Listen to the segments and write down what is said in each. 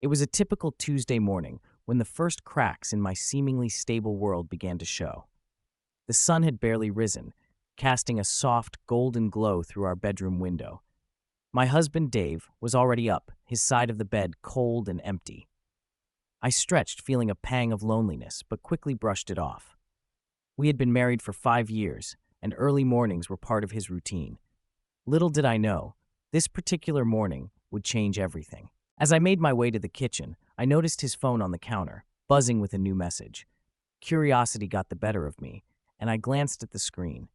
It was a typical Tuesday morning when the first cracks in my seemingly stable world began to show. The sun had barely risen, casting a soft, golden glow through our bedroom window. My husband, Dave, was already up, his side of the bed cold and empty. I stretched, feeling a pang of loneliness, but quickly brushed it off. We had been married for 5 years, and early mornings were part of his routine. Little did I know, this particular morning would change everything. As I made my way to the kitchen, I noticed his phone on the counter, buzzing with a new message. Curiosity got the better of me, and I glanced at the screen.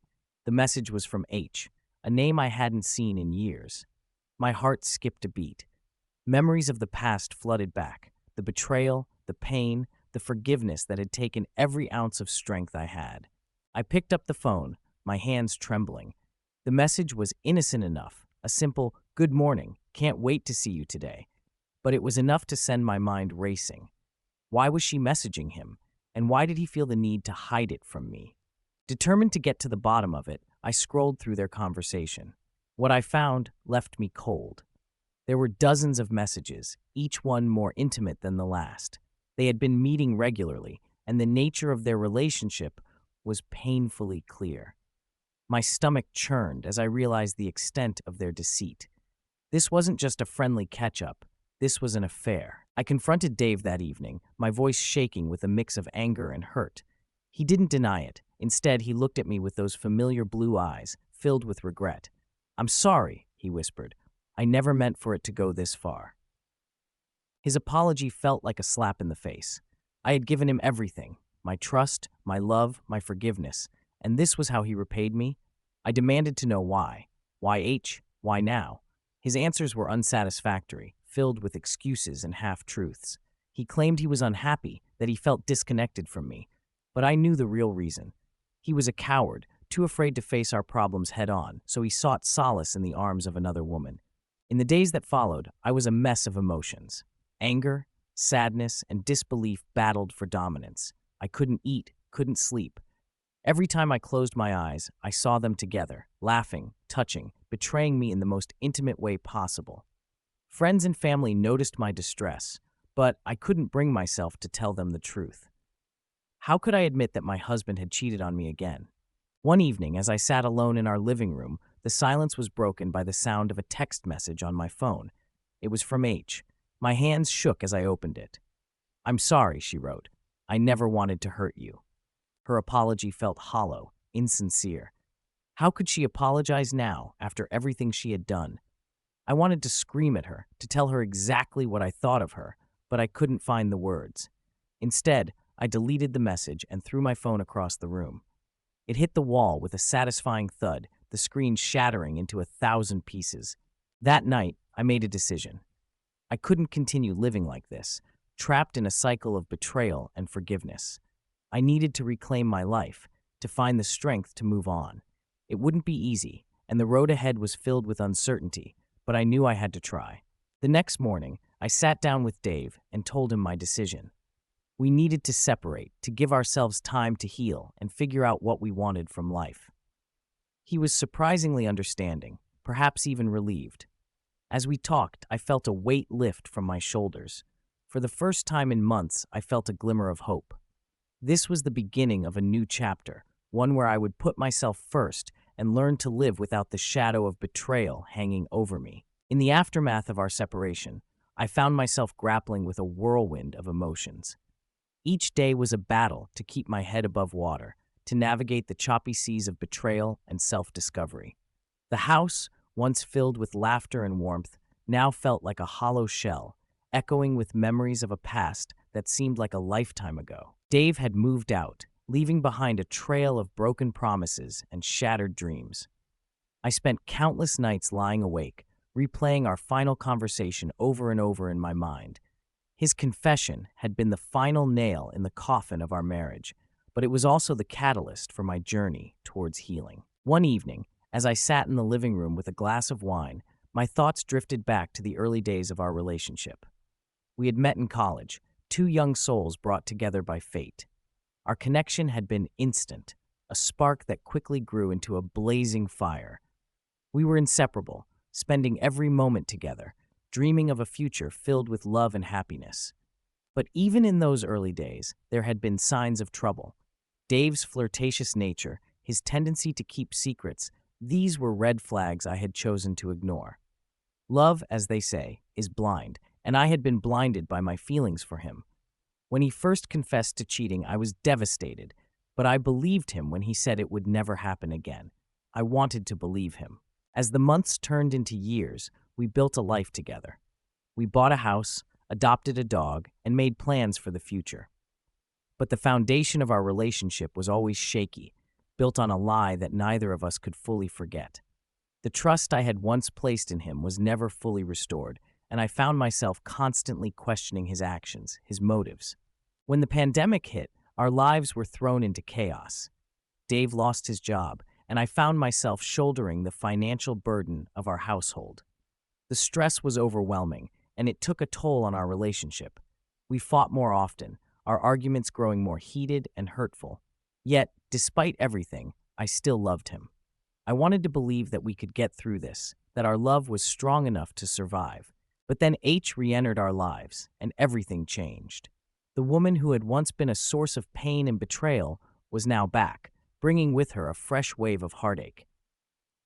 The message was from H, a name I hadn't seen in years. My heart skipped a beat. Memories of the past flooded back, the betrayal, the pain, the forgiveness that had taken every ounce of strength I had. I picked up the phone, my hands trembling. The message was innocent enough, a simple, "Good morning, can't wait to see you today." But it was enough to send my mind racing. Why was she messaging him? And why did he feel the need to hide it from me? Determined to get to the bottom of it, I scrolled through their conversation. What I found left me cold. There were dozens of messages, each one more intimate than the last. They had been meeting regularly, and the nature of their relationship was painfully clear. My stomach churned as I realized the extent of their deceit. This wasn't just a friendly catch-up. This was an affair. I confronted Dave that evening, my voice shaking with a mix of anger and hurt. He didn't deny it. Instead, he looked at me with those familiar blue eyes, filled with regret. "I'm sorry," he whispered. "I never meant for it to go this far." His apology felt like a slap in the face. I had given him everything, my trust, my love, my forgiveness, and this was how he repaid me? I demanded to know why. Why H? Why now? His answers were unsatisfactory, filled with excuses and half-truths. He claimed he was unhappy, that he felt disconnected from me, but I knew the real reason. He was a coward, too afraid to face our problems head-on, so he sought solace in the arms of another woman. In the days that followed, I was a mess of emotions. Anger, sadness, and disbelief battled for dominance. I couldn't eat, couldn't sleep. Every time I closed my eyes, I saw them together, laughing, touching, betraying me in the most intimate way possible. Friends and family noticed my distress, but I couldn't bring myself to tell them the truth. How could I admit that my husband had cheated on me again? One evening, as I sat alone in our living room, the silence was broken by the sound of a text message on my phone. It was from H. My hands shook as I opened it. "I'm sorry," she wrote. "I never wanted to hurt you." Her apology felt hollow, insincere. How could she apologize now, after everything she had done? I wanted to scream at her, to tell her exactly what I thought of her, but I couldn't find the words. Instead, I deleted the message and threw my phone across the room. It hit the wall with a satisfying thud, the screen shattering into 1,000 pieces. That night, I made a decision. I couldn't continue living like this, trapped in a cycle of betrayal and forgiveness. I needed to reclaim my life, to find the strength to move on. It wouldn't be easy, and the road ahead was filled with uncertainty, but I knew I had to try. The next morning, I sat down with Dave and told him my decision. We needed to separate, to give ourselves time to heal and figure out what we wanted from life. He was surprisingly understanding, perhaps even relieved. As we talked, I felt a weight lift from my shoulders. For the first time in months, I felt a glimmer of hope. This was the beginning of a new chapter, one where I would put myself first and learn to live without the shadow of betrayal hanging over me. In the aftermath of our separation, I found myself grappling with a whirlwind of emotions. Each day was a battle to keep my head above water, to navigate the choppy seas of betrayal and self-discovery. The house, once filled with laughter and warmth, now felt like a hollow shell, echoing with memories of a past that seemed like a lifetime ago. Dave had moved out, leaving behind a trail of broken promises and shattered dreams. I spent countless nights lying awake, replaying our final conversation over and over in my mind. His confession had been the final nail in the coffin of our marriage, but it was also the catalyst for my journey towards healing. One evening, as I sat in the living room with a glass of wine, my thoughts drifted back to the early days of our relationship. We had met in college, two young souls brought together by fate. Our connection had been instant, a spark that quickly grew into a blazing fire. We were inseparable, spending every moment together, dreaming of a future filled with love and happiness. But even in those early days, there had been signs of trouble. Dave's flirtatious nature, his tendency to keep secrets, these were red flags I had chosen to ignore. Love, as they say, is blind, and I had been blinded by my feelings for him. When he first confessed to cheating, I was devastated, but I believed him when he said it would never happen again. I wanted to believe him. As the months turned into years, we built a life together. We bought a house, adopted a dog, and made plans for the future. But the foundation of our relationship was always shaky, built on a lie that neither of us could fully forget. The trust I had once placed in him was never fully restored, and I found myself constantly questioning his actions, his motives. When the pandemic hit, our lives were thrown into chaos. Dave lost his job, and I found myself shouldering the financial burden of our household. The stress was overwhelming, and it took a toll on our relationship. We fought more often, our arguments growing more heated and hurtful. Yet, despite everything, I still loved him. I wanted to believe that we could get through this, that our love was strong enough to survive. But then H re-entered our lives, and everything changed. The woman who had once been a source of pain and betrayal was now back, bringing with her a fresh wave of heartache.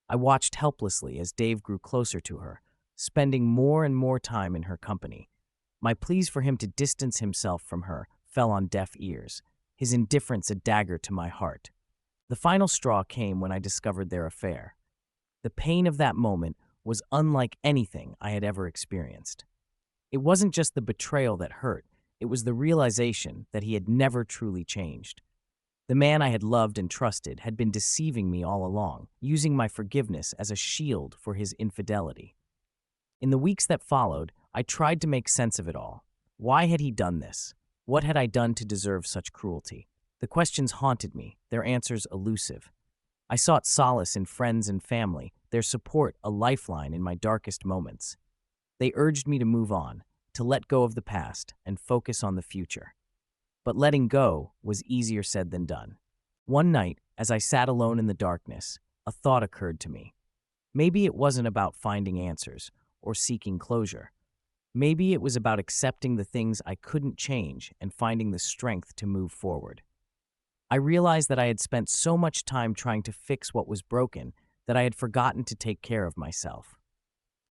I watched helplessly as Dave grew closer to her, spending more and more time in her company. My pleas for him to distance himself from her fell on deaf ears, his indifference a dagger to my heart. The final straw came when I discovered their affair. The pain of that moment was unlike anything I had ever experienced. It wasn't just the betrayal that hurt, it was the realization that he had never truly changed. The man I had loved and trusted had been deceiving me all along, using my forgiveness as a shield for his infidelity. In the weeks that followed, I tried to make sense of it all. Why had he done this? What had I done to deserve such cruelty? The questions haunted me, their answers elusive. I sought solace in friends and family, their support a lifeline in my darkest moments. They urged me to move on, to let go of the past and focus on the future. But letting go was easier said than done. One night, as I sat alone in the darkness, a thought occurred to me. Maybe it wasn't about finding answers or seeking closure. Maybe it was about accepting the things I couldn't change and finding the strength to move forward. I realized that I had spent so much time trying to fix what was broken that I had forgotten to take care of myself.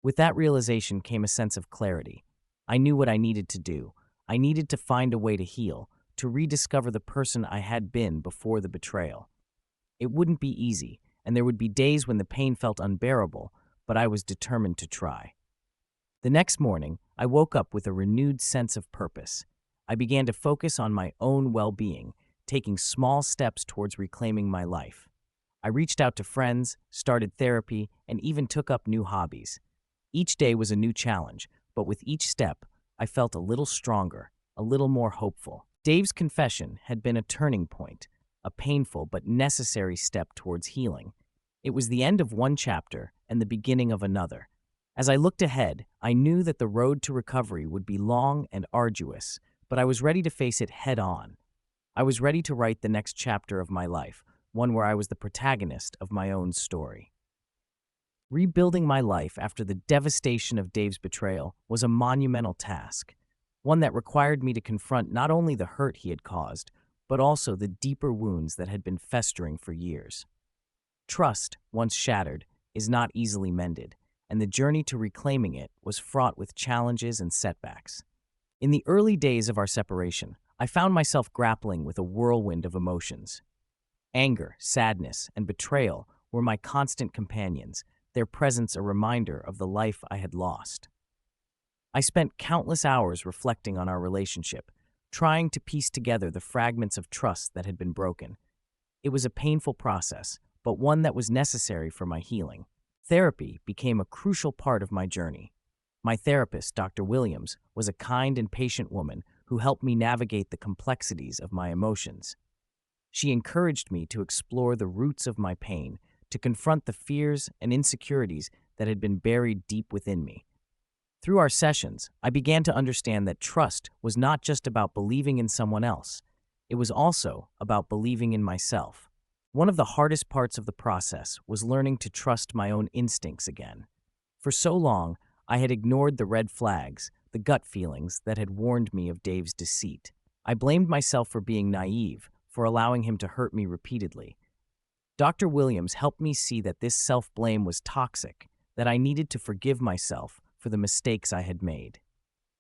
With that realization came a sense of clarity. I knew what I needed to do. I needed to find a way to heal, to rediscover the person I had been before the betrayal. It wouldn't be easy, and there would be days when the pain felt unbearable, but I was determined to try. The next morning, I woke up with a renewed sense of purpose. I began to focus on my own well-being, taking small steps towards reclaiming my life. I reached out to friends, started therapy, and even took up new hobbies. Each day was a new challenge, but with each step, I felt a little stronger, a little more hopeful. Dave's confession had been a turning point, a painful but necessary step towards healing. It was the end of one chapter and the beginning of another. As I looked ahead, I knew that the road to recovery would be long and arduous, but I was ready to face it head-on. I was ready to write the next chapter of my life, one where I was the protagonist of my own story. Rebuilding my life after the devastation of Dave's betrayal was a monumental task, one that required me to confront not only the hurt he had caused, but also the deeper wounds that had been festering for years. Trust, once shattered, is not easily mended, and the journey to reclaiming it was fraught with challenges and setbacks. In the early days of our separation, I found myself grappling with a whirlwind of emotions. Anger, sadness, and betrayal were my constant companions, their presence a reminder of the life I had lost. I spent countless hours reflecting on our relationship, trying to piece together the fragments of trust that had been broken. It was a painful process, but one that was necessary for my healing. Therapy became a crucial part of my journey. My therapist, Dr. Williams, was a kind and patient woman who helped me navigate the complexities of my emotions. She encouraged me to explore the roots of my pain, to confront the fears and insecurities that had been buried deep within me. Through our sessions, I began to understand that trust was not just about believing in someone else. It was also about believing in myself. One of the hardest parts of the process was learning to trust my own instincts again. For so long, I had ignored the red flags, the gut feelings that had warned me of Dave's deceit. I blamed myself for being naive, for allowing him to hurt me repeatedly. Dr. Williams helped me see that this self-blame was toxic, that I needed to forgive myself for the mistakes I had made.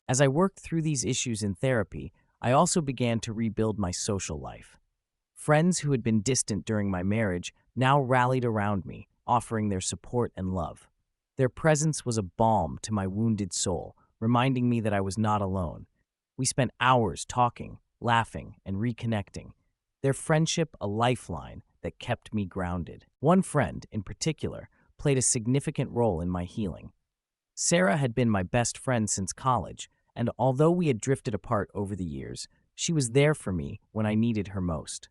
As I worked through these issues in therapy, I also began to rebuild my social life. Friends who had been distant during my marriage now rallied around me, offering their support and love. Their presence was a balm to my wounded soul, reminding me that I was not alone. We spent hours talking, laughing, and reconnecting. Their friendship a lifeline that kept me grounded. One friend, in particular, played a significant role in my healing. Sarah had been my best friend since college, and although we had drifted apart over the years, she was there for me when I needed her most.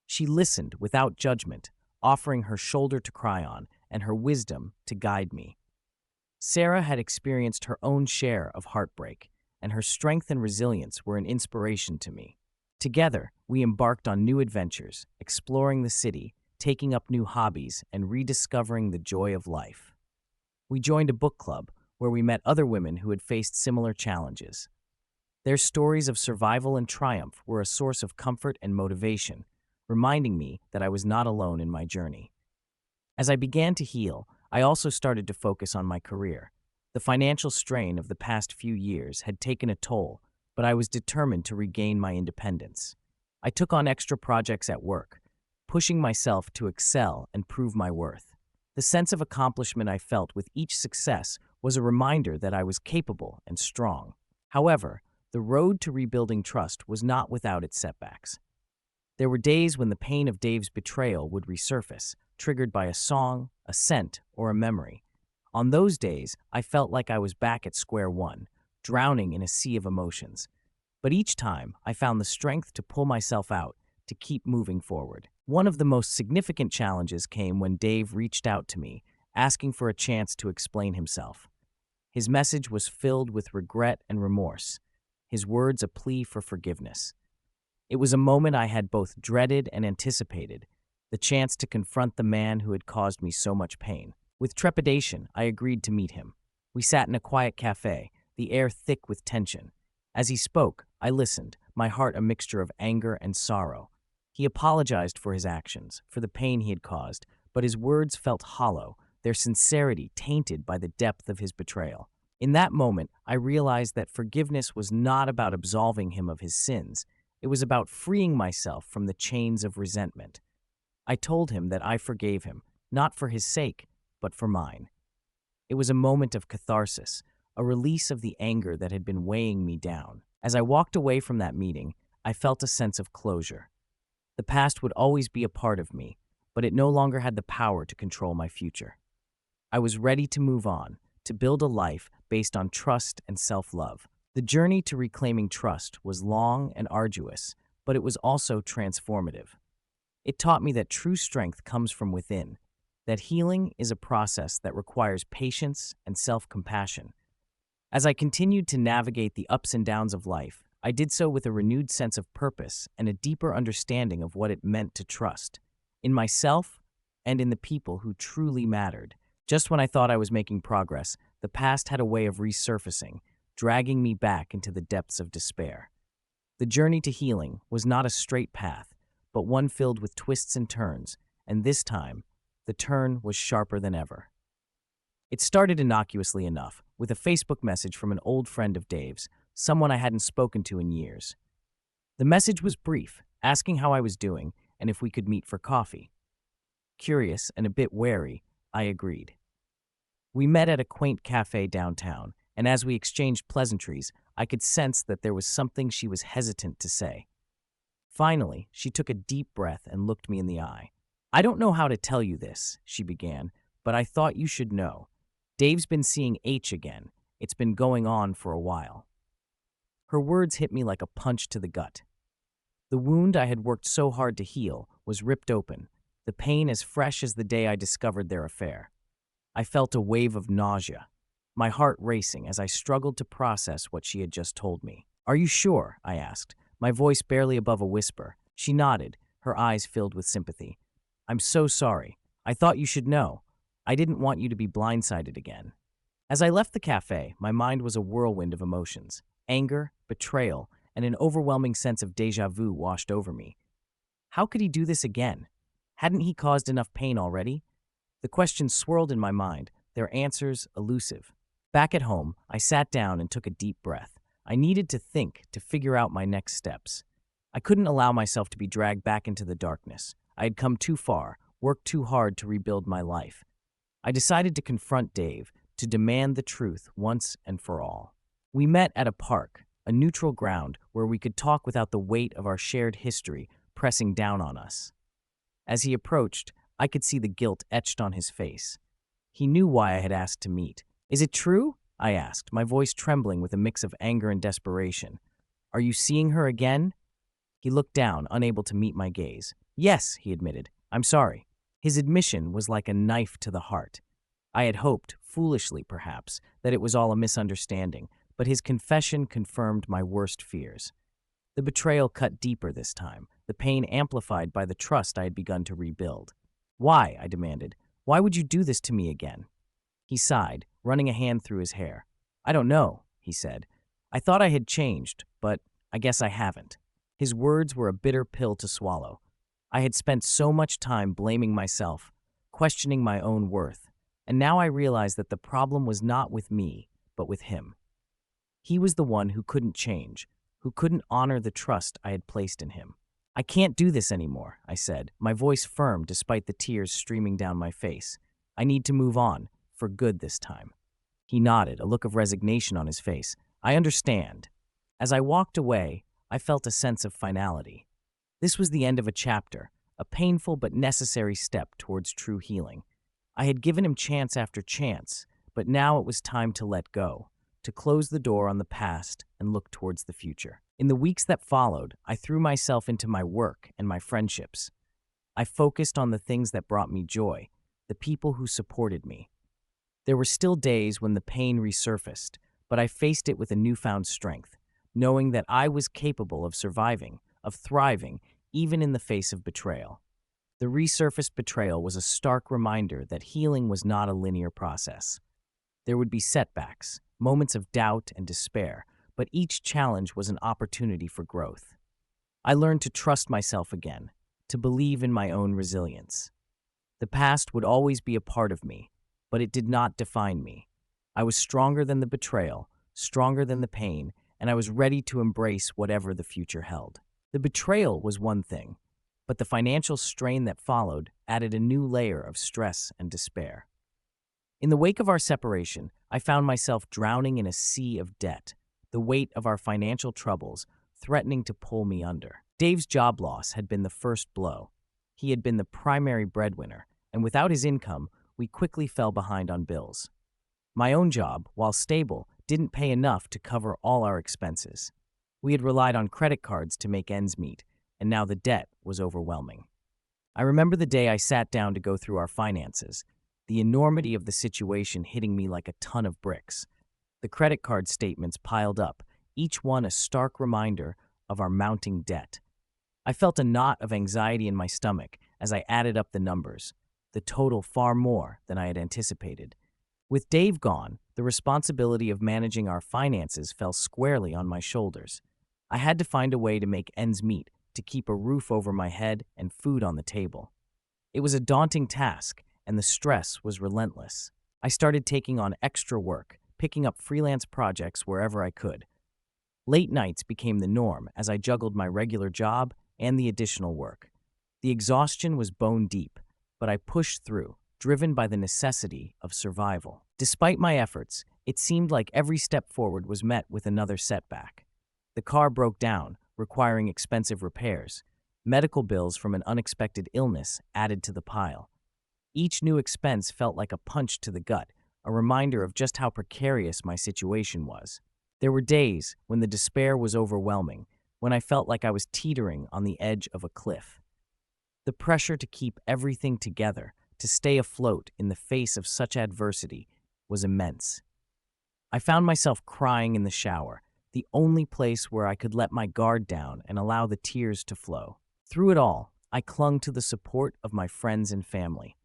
She listened without judgment, offering her shoulder to cry on and her wisdom to guide me. Sarah had experienced her own share of heartbreak, and her strength and resilience were an inspiration to me. Together, we embarked on new adventures, exploring the city, taking up new hobbies, and rediscovering the joy of life. We joined a book club where we met other women who had faced similar challenges. Their stories of survival and triumph were a source of comfort and motivation, reminding me that I was not alone in my journey. As I began to heal, I also started to focus on my career. The financial strain of the past few years had taken a toll, but I was determined to regain my independence. I took on extra projects at work, pushing myself to excel and prove my worth. The sense of accomplishment I felt with each success was a reminder that I was capable and strong. However, the road to rebuilding trust was not without its setbacks. There were days when the pain of Dave's betrayal would resurface, triggered by a song, a scent, or a memory. On those days, I felt like I was back at square one, drowning in a sea of emotions. But each time, I found the strength to pull myself out, to keep moving forward. One of the most significant challenges came when Dave reached out to me, asking for a chance to explain himself. His message was filled with regret and remorse, his words a plea for forgiveness. It was a moment I had both dreaded and anticipated, the chance to confront the man who had caused me so much pain. With trepidation, I agreed to meet him. We sat in a quiet cafe, the air thick with tension. As he spoke, I listened, my heart a mixture of anger and sorrow. He apologized for his actions, for the pain he had caused, but his words felt hollow, their sincerity tainted by the depth of his betrayal. In that moment, I realized that forgiveness was not about absolving him of his sins. It was about freeing myself from the chains of resentment. I told him that I forgave him, not for his sake, but for mine. It was a moment of catharsis, a release of the anger that had been weighing me down. As I walked away from that meeting, I felt a sense of closure. The past would always be a part of me, but it no longer had the power to control my future. I was ready to move on, to build a life based on trust and self-love. The journey to reclaiming trust was long and arduous, but it was also transformative. It taught me that true strength comes from within, that healing is a process that requires patience and self-compassion. As I continued to navigate the ups and downs of life, I did so with a renewed sense of purpose and a deeper understanding of what it meant to trust, in myself and in the people who truly mattered. Just when I thought I was making progress, the past had a way of resurfacing, dragging me back into the depths of despair. The journey to healing was not a straight path, but one filled with twists and turns, and this time, the turn was sharper than ever. It started innocuously enough, with a Facebook message from an old friend of Dave's, someone I hadn't spoken to in years. The message was brief, asking how I was doing and if we could meet for coffee. Curious and a bit wary, I agreed. We met at a quaint cafe downtown, and as we exchanged pleasantries, I could sense that there was something she was hesitant to say. Finally, she took a deep breath and looked me in the eye. "I don't know how to tell you this," she began, "but I thought you should know. Dave's been seeing H again. It's been going on for a while." Her words hit me like a punch to the gut. The wound I had worked so hard to heal was ripped open, the pain as fresh as the day I discovered their affair. I felt a wave of nausea, my heart racing as I struggled to process what she had just told me. "Are you sure?" I asked, my voice barely above a whisper. She nodded, her eyes filled with sympathy. "I'm so sorry. I thought you should know. I didn't want you to be blindsided again." As I left the cafe, my mind was a whirlwind of emotions. Anger, betrayal, and an overwhelming sense of déjà vu washed over me. How could he do this again? Hadn't he caused enough pain already? The questions swirled in my mind, their answers elusive. Back at home, I sat down and took a deep breath. I needed to think to figure out my next steps. I couldn't allow myself to be dragged back into the darkness. I had come too far, worked too hard to rebuild my life. I decided to confront Dave, to demand the truth once and for all. We met at a park, a neutral ground where we could talk without the weight of our shared history pressing down on us. As he approached, I could see the guilt etched on his face. He knew why I had asked to meet. "Is it true?" I asked, my voice trembling with a mix of anger and desperation. "Are you seeing her again?" He looked down, unable to meet my gaze. "Yes," he admitted. "I'm sorry." His admission was like a knife to the heart. I had hoped, foolishly perhaps, that it was all a misunderstanding, but his confession confirmed my worst fears. The betrayal cut deeper this time, the pain amplified by the trust I had begun to rebuild. "Why?" I demanded. "Why would you do this to me again?" He sighed, running a hand through his hair. "I don't know," he said. "I thought I had changed, but I guess I haven't." His words were a bitter pill to swallow. I had spent so much time blaming myself, questioning my own worth, and now I realized that the problem was not with me, but with him. He was the one who couldn't change, who couldn't honor the trust I had placed in him. "I can't do this anymore," I said, my voice firm despite the tears streaming down my face. "I need to move on, for good this time." He nodded, a look of resignation on his face. "I understand." As I walked away, I felt a sense of finality. This was the end of a chapter, a painful but necessary step towards true healing. I had given him chance after chance, but now it was time to let go, to close the door on the past and look towards the future. In the weeks that followed, I threw myself into my work and my friendships. I focused on the things that brought me joy, the people who supported me. There were still days when the pain resurfaced, but I faced it with a newfound strength, knowing that I was capable of surviving, of thriving, even in the face of betrayal. The resurfaced betrayal was a stark reminder that healing was not a linear process. There would be setbacks, moments of doubt and despair, but each challenge was an opportunity for growth. I learned to trust myself again, to believe in my own resilience. The past would always be a part of me, but it did not define me. I was stronger than the betrayal, stronger than the pain, and I was ready to embrace whatever the future held. The betrayal was one thing, but the financial strain that followed added a new layer of stress and despair. In the wake of our separation, I found myself drowning in a sea of debt, the weight of our financial troubles threatening to pull me under. Dave's job loss had been the first blow. He had been the primary breadwinner, and without his income, we quickly fell behind on bills. My own job, while stable, didn't pay enough to cover all our expenses. We had relied on credit cards to make ends meet, and now the debt was overwhelming. I remember the day I sat down to go through our finances, the enormity of the situation hitting me like a ton of bricks. The credit card statements piled up, each one a stark reminder of our mounting debt. I felt a knot of anxiety in my stomach as I added up the numbers, the total far more than I had anticipated. With Dave gone, the responsibility of managing our finances fell squarely on my shoulders. I had to find a way to make ends meet, to keep a roof over my head and food on the table. It was a daunting task, and the stress was relentless. I started taking on extra work, picking up freelance projects wherever I could. Late nights became the norm as I juggled my regular job and the additional work. The exhaustion was bone deep, but I pushed through, driven by the necessity of survival. Despite my efforts, it seemed like every step forward was met with another setback. The car broke down, requiring expensive repairs. Medical bills from an unexpected illness added to the pile. Each new expense felt like a punch to the gut, a reminder of just how precarious my situation was. There were days when the despair was overwhelming, when I felt like I was teetering on the edge of a cliff. The pressure to keep everything together, to stay afloat in the face of such adversity, was immense. I found myself crying in the shower, the only place where I could let my guard down and allow the tears to flow. Through it all, I clung to the support of my friends and family.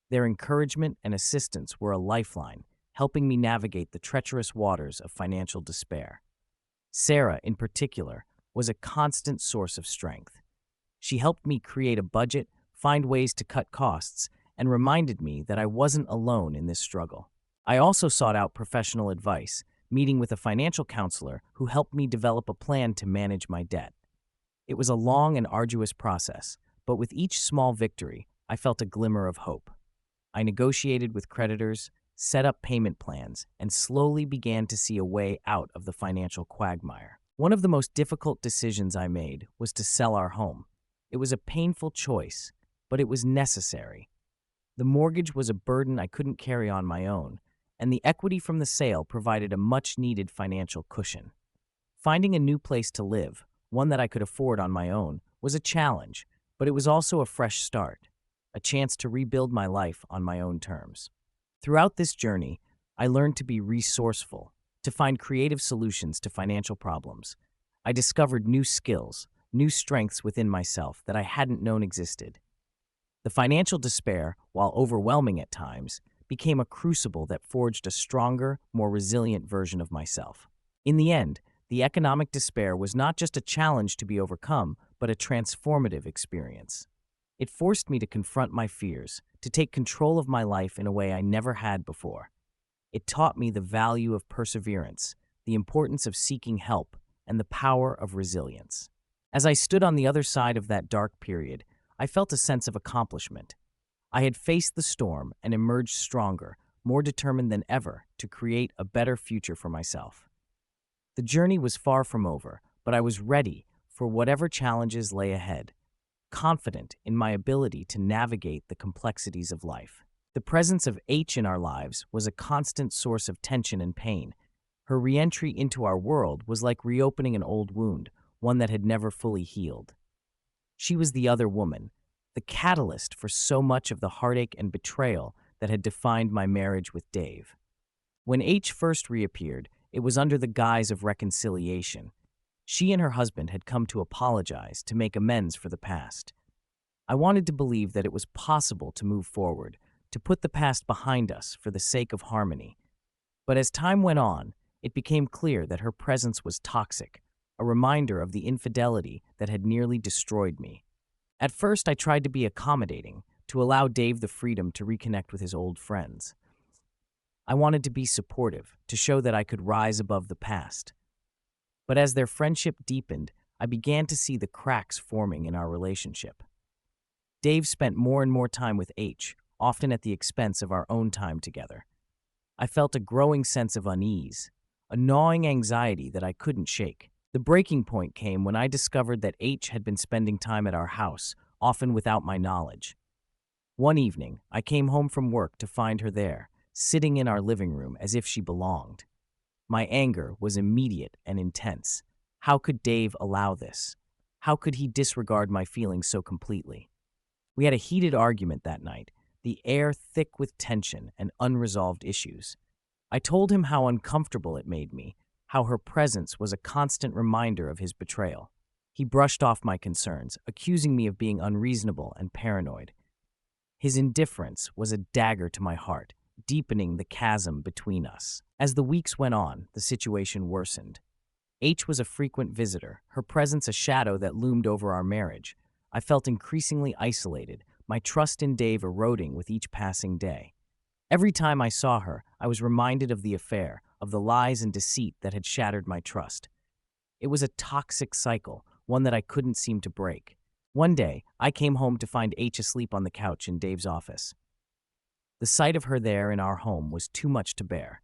Their encouragement and assistance were a lifeline, helping me navigate the treacherous waters of financial despair. Sarah, in particular, was a constant source of strength. She helped me create a budget, find ways to cut costs, and reminded me that I wasn't alone in this struggle. I also sought out professional advice, meeting with a financial counselor who helped me develop a plan to manage my debt. It was a long and arduous process, but with each small victory, I felt a glimmer of hope. I negotiated with creditors, set up payment plans, and slowly began to see a way out of the financial quagmire. One of the most difficult decisions I made was to sell our home. It was a painful choice, but it was necessary. The mortgage was a burden I couldn't carry on my own, and the equity from the sale provided a much-needed financial cushion. Finding a new place to live, one that I could afford on my own, was a challenge, but it was also a fresh start, a chance to rebuild my life on my own terms. Throughout this journey, I learned to be resourceful, to find creative solutions to financial problems. I discovered new skills, new strengths within myself that I hadn't known existed. The financial despair, while overwhelming at times, became a crucible that forged a stronger, more resilient version of myself. In the end, the economic despair was not just a challenge to be overcome, but a transformative experience. It forced me to confront my fears, to take control of my life in a way I never had before. It taught me the value of perseverance, the importance of seeking help, and the power of resilience. As I stood on the other side of that dark period, I felt a sense of accomplishment. I had faced the storm and emerged stronger, more determined than ever to create a better future for myself. The journey was far from over, but I was ready for whatever challenges lay ahead, confident in my ability to navigate the complexities of life. The presence of H in our lives was a constant source of tension and pain. Her re-entry into our world was like reopening an old wound, one that had never fully healed. She was the other woman, the catalyst for so much of the heartache and betrayal that had defined my marriage with Dave. When H first reappeared, it was under the guise of reconciliation. She and her husband had come to apologize, to make amends for the past. I wanted to believe that it was possible to move forward, to put the past behind us for the sake of harmony. But as time went on, it became clear that her presence was toxic, a reminder of the infidelity that had nearly destroyed me. At first, I tried to be accommodating, to allow Dave the freedom to reconnect with his old friends. I wanted to be supportive, to show that I could rise above the past. But as their friendship deepened, I began to see the cracks forming in our relationship. Dave spent more and more time with H, often at the expense of our own time together. I felt a growing sense of unease, a gnawing anxiety that I couldn't shake. The breaking point came when I discovered that H had been spending time at our house, often without my knowledge. One evening, I came home from work to find her there, sitting in our living room as if she belonged. My anger was immediate and intense. How could Dave allow this? How could he disregard my feelings so completely? We had a heated argument that night, the air thick with tension and unresolved issues. I told him how uncomfortable it made me, how her presence was a constant reminder of his betrayal. He brushed off my concerns, accusing me of being unreasonable and paranoid. His indifference was a dagger to my heart, deepening the chasm between us. As the weeks went on, the situation worsened. H was a frequent visitor, her presence a shadow that loomed over our marriage. I felt increasingly isolated, my trust in Dave eroding with each passing day. Every time I saw her, I was reminded of the affair, of the lies and deceit that had shattered my trust. It was a toxic cycle, one that I couldn't seem to break. One day, I came home to find H asleep on the couch in Dave's office. The sight of her there in our home was too much to bear.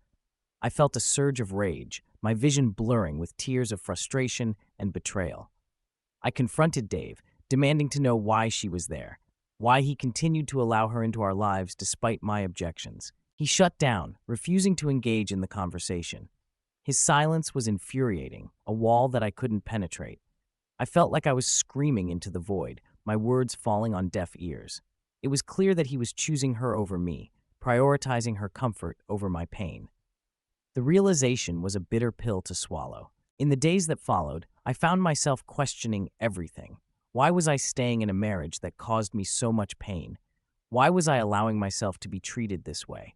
I felt a surge of rage, my vision blurring with tears of frustration and betrayal. I confronted Dave, demanding to know why she was there, why he continued to allow her into our lives despite my objections. He shut down, refusing to engage in the conversation. His silence was infuriating, a wall that I couldn't penetrate. I felt like I was screaming into the void, my words falling on deaf ears. It was clear that he was choosing her over me, prioritizing her comfort over my pain. The realization was a bitter pill to swallow. In the days that followed, I found myself questioning everything. Why was I staying in a marriage that caused me so much pain? Why was I allowing myself to be treated this way?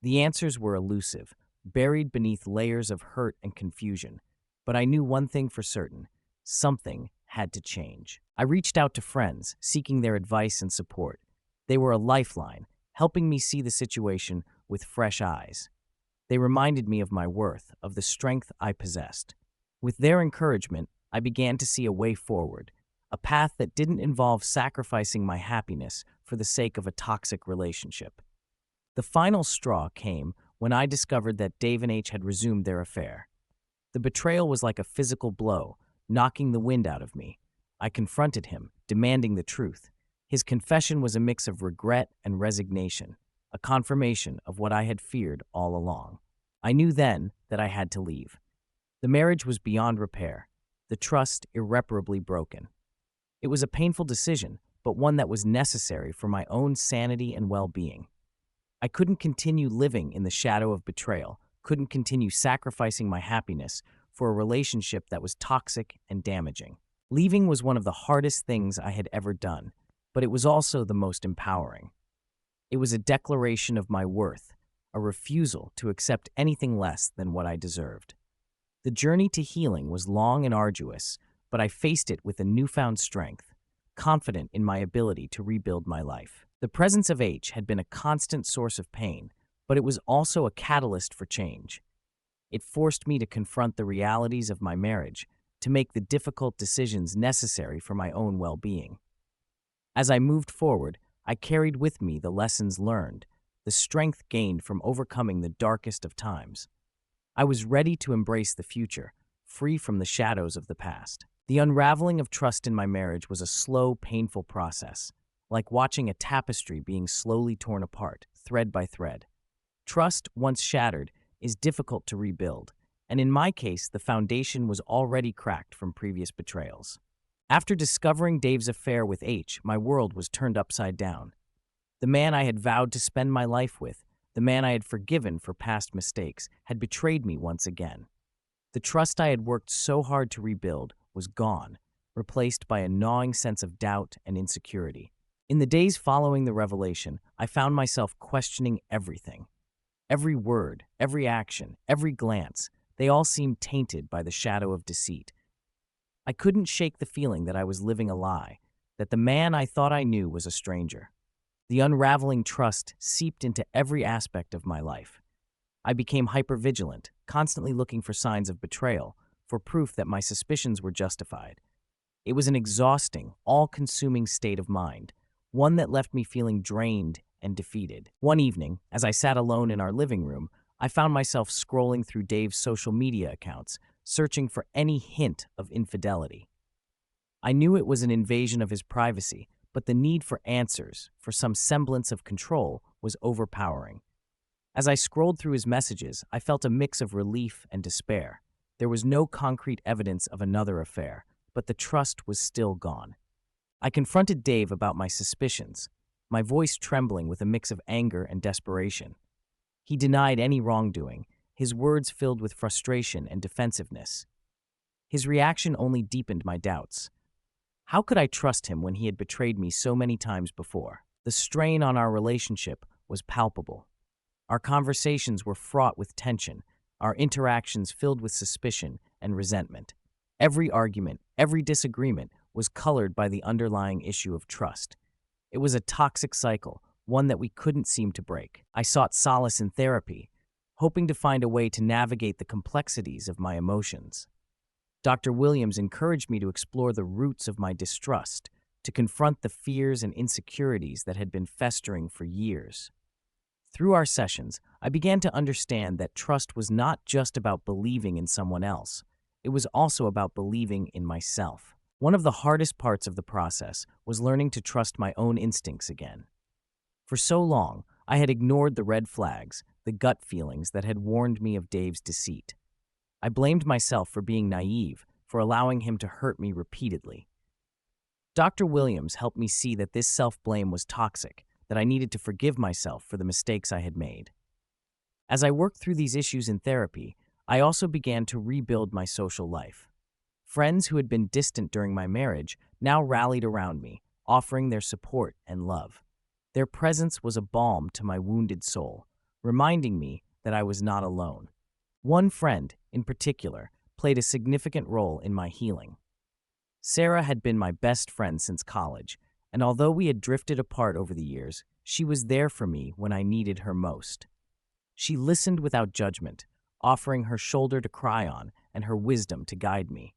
The answers were elusive, buried beneath layers of hurt and confusion. But I knew one thing for certain: something had to change. I reached out to friends, seeking their advice and support. They were a lifeline, helping me see the situation with fresh eyes. They reminded me of my worth, of the strength I possessed. With their encouragement, I began to see a way forward, a path that didn't involve sacrificing my happiness for the sake of a toxic relationship. The final straw came when I discovered that Dave and H had resumed their affair. The betrayal was like a physical blow, knocking the wind out of me. I confronted him, demanding the truth. His confession was a mix of regret and resignation, a confirmation of what I had feared all along. I knew then that I had to leave. The marriage was beyond repair, the trust irreparably broken. It was a painful decision, but one that was necessary for my own sanity and well-being. I couldn't continue living in the shadow of betrayal, couldn't continue sacrificing my happiness for a relationship that was toxic and damaging. Leaving was one of the hardest things I had ever done, but it was also the most empowering. It was a declaration of my worth, a refusal to accept anything less than what I deserved. The journey to healing was long and arduous, but I faced it with a newfound strength, confident in my ability to rebuild my life. The presence of H had been a constant source of pain, but it was also a catalyst for change. It forced me to confront the realities of my marriage, to make the difficult decisions necessary for my own well-being. As I moved forward, I carried with me the lessons learned, the strength gained from overcoming the darkest of times. I was ready to embrace the future, free from the shadows of the past. The unraveling of trust in my marriage was a slow, painful process, like watching a tapestry being slowly torn apart, thread by thread. Trust, once shattered, is difficult to rebuild, and in my case, the foundation was already cracked from previous betrayals. After discovering Dave's affair with H, my world was turned upside down. The man I had vowed to spend my life with, the man I had forgiven for past mistakes, had betrayed me once again. The trust I had worked so hard to rebuild was gone, replaced by a gnawing sense of doubt and insecurity. In the days following the revelation, I found myself questioning everything. Every word, every action, every glance, they all seemed tainted by the shadow of deceit. I couldn't shake the feeling that I was living a lie, that the man I thought I knew was a stranger. The unraveling trust seeped into every aspect of my life. I became hypervigilant, constantly looking for signs of betrayal, for proof that my suspicions were justified. It was an exhausting, all-consuming state of mind, one that left me feeling drained and defeated. One evening, as I sat alone in our living room, I found myself scrolling through Dave's social media accounts, searching for any hint of infidelity. I knew it was an invasion of his privacy, but the need for answers, for some semblance of control, was overpowering. As I scrolled through his messages, I felt a mix of relief and despair. There was no concrete evidence of another affair, but the trust was still gone. I confronted Dave about my suspicions, my voice trembling with a mix of anger and desperation. He denied any wrongdoing, his words filled with frustration and defensiveness. His reaction only deepened my doubts. How could I trust him when he had betrayed me so many times before? The strain on our relationship was palpable. Our conversations were fraught with tension, our interactions filled with suspicion and resentment. Every argument, every disagreement was colored by the underlying issue of trust. It was a toxic cycle, one that we couldn't seem to break. I sought solace in therapy, hoping to find a way to navigate the complexities of my emotions. Dr. Williams encouraged me to explore the roots of my distrust, to confront the fears and insecurities that had been festering for years. Through our sessions, I began to understand that trust was not just about believing in someone else. It was also about believing in myself. One of the hardest parts of the process was learning to trust my own instincts again. For so long, I had ignored the red flags, the gut feelings that had warned me of Dave's deceit. I blamed myself for being naive, for allowing him to hurt me repeatedly. Dr. Williams helped me see that this self-blame was toxic, that I needed to forgive myself for the mistakes I had made. As I worked through these issues in therapy, I also began to rebuild my social life. Friends who had been distant during my marriage now rallied around me, offering their support and love. Their presence was a balm to my wounded soul, reminding me that I was not alone. One friend, in particular, played a significant role in my healing. Sarah had been my best friend since college, and although we had drifted apart over the years, she was there for me when I needed her most. She listened without judgment, offering her shoulder to cry on and her wisdom to guide me.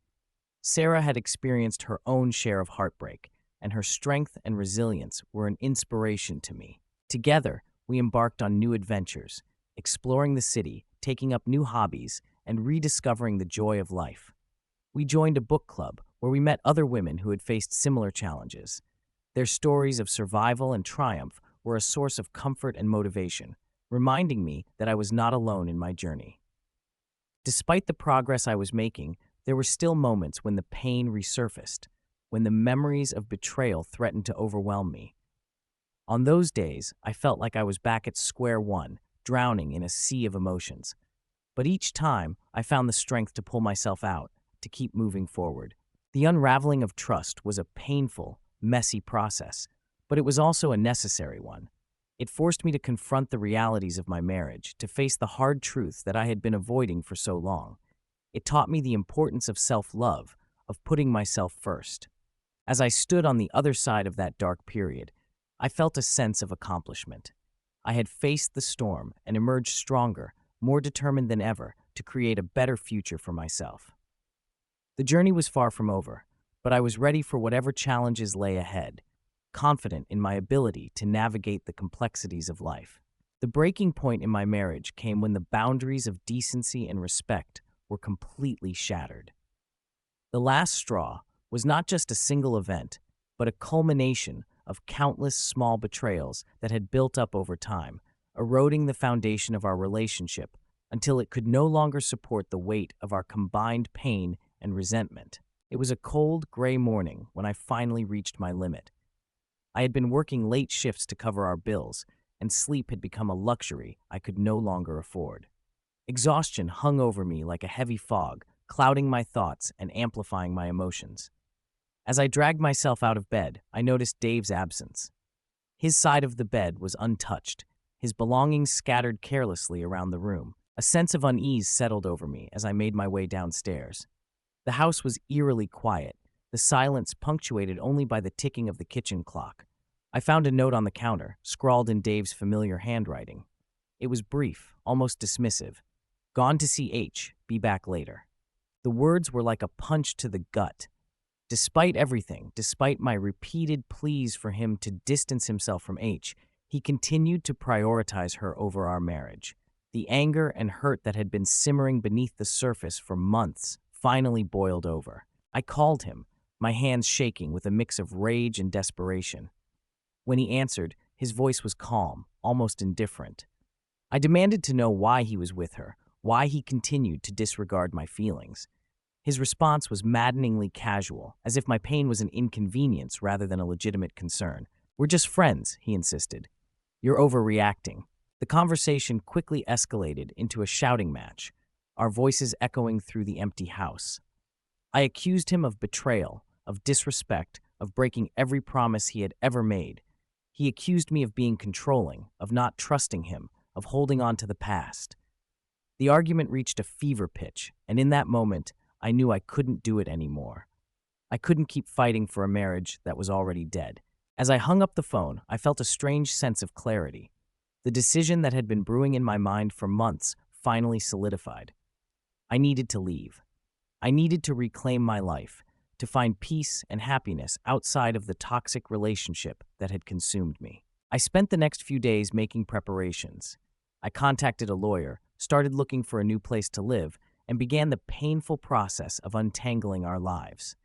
Sarah had experienced her own share of heartbreak, and her strength and resilience were an inspiration to me. Together, we embarked on new adventures, exploring the city, taking up new hobbies, and rediscovering the joy of life. We joined a book club where we met other women who had faced similar challenges. Their stories of survival and triumph were a source of comfort and motivation, reminding me that I was not alone in my journey. Despite the progress I was making, there were still moments when the pain resurfaced, when the memories of betrayal threatened to overwhelm me. On those days, I felt like I was back at square one, drowning in a sea of emotions. But each time, I found the strength to pull myself out, to keep moving forward. The unraveling of trust was a painful, messy process, but it was also a necessary one. It forced me to confront the realities of my marriage, to face the hard truths that I had been avoiding for so long. It taught me the importance of self-love, of putting myself first. As I stood on the other side of that dark period, I felt a sense of accomplishment. I had faced the storm and emerged stronger, more determined than ever to create a better future for myself. The journey was far from over, but I was ready for whatever challenges lay ahead, confident in my ability to navigate the complexities of life. The breaking point in my marriage came when the boundaries of decency and respect were completely shattered. The last straw was not just a single event, but a culmination of countless small betrayals that had built up over time, eroding the foundation of our relationship until it could no longer support the weight of our combined pain and resentment. It was a cold, gray morning when I finally reached my limit. I had been working late shifts to cover our bills, and sleep had become a luxury I could no longer afford. Exhaustion hung over me like a heavy fog, clouding my thoughts and amplifying my emotions. As I dragged myself out of bed, I noticed Dave's absence. His side of the bed was untouched, his belongings scattered carelessly around the room. A sense of unease settled over me as I made my way downstairs. The house was eerily quiet, the silence punctuated only by the ticking of the kitchen clock. I found a note on the counter, scrawled in Dave's familiar handwriting. It was brief, almost dismissive. "Gone to see H, be back later." The words were like a punch to the gut. Despite everything, despite my repeated pleas for him to distance himself from H, he continued to prioritize her over our marriage. The anger and hurt that had been simmering beneath the surface for months finally boiled over. I called him, my hands shaking with a mix of rage and desperation. When he answered, his voice was calm, almost indifferent. I demanded to know why he was with her, why he continued to disregard my feelings. His response was maddeningly casual, as if my pain was an inconvenience rather than a legitimate concern. "We're just friends," he insisted. "You're overreacting." The conversation quickly escalated into a shouting match, our voices echoing through the empty house. I accused him of betrayal, of disrespect, of breaking every promise he had ever made. He accused me of being controlling, of not trusting him, of holding on to the past. The argument reached a fever pitch, and in that moment, I knew I couldn't do it anymore. I couldn't keep fighting for a marriage that was already dead. As I hung up the phone, I felt a strange sense of clarity. The decision that had been brewing in my mind for months finally solidified. I needed to leave. I needed to reclaim my life, to find peace and happiness outside of the toxic relationship that had consumed me. I spent the next few days making preparations. I contacted a lawyer, started looking for a new place to live, and began the painful process of untangling our lives.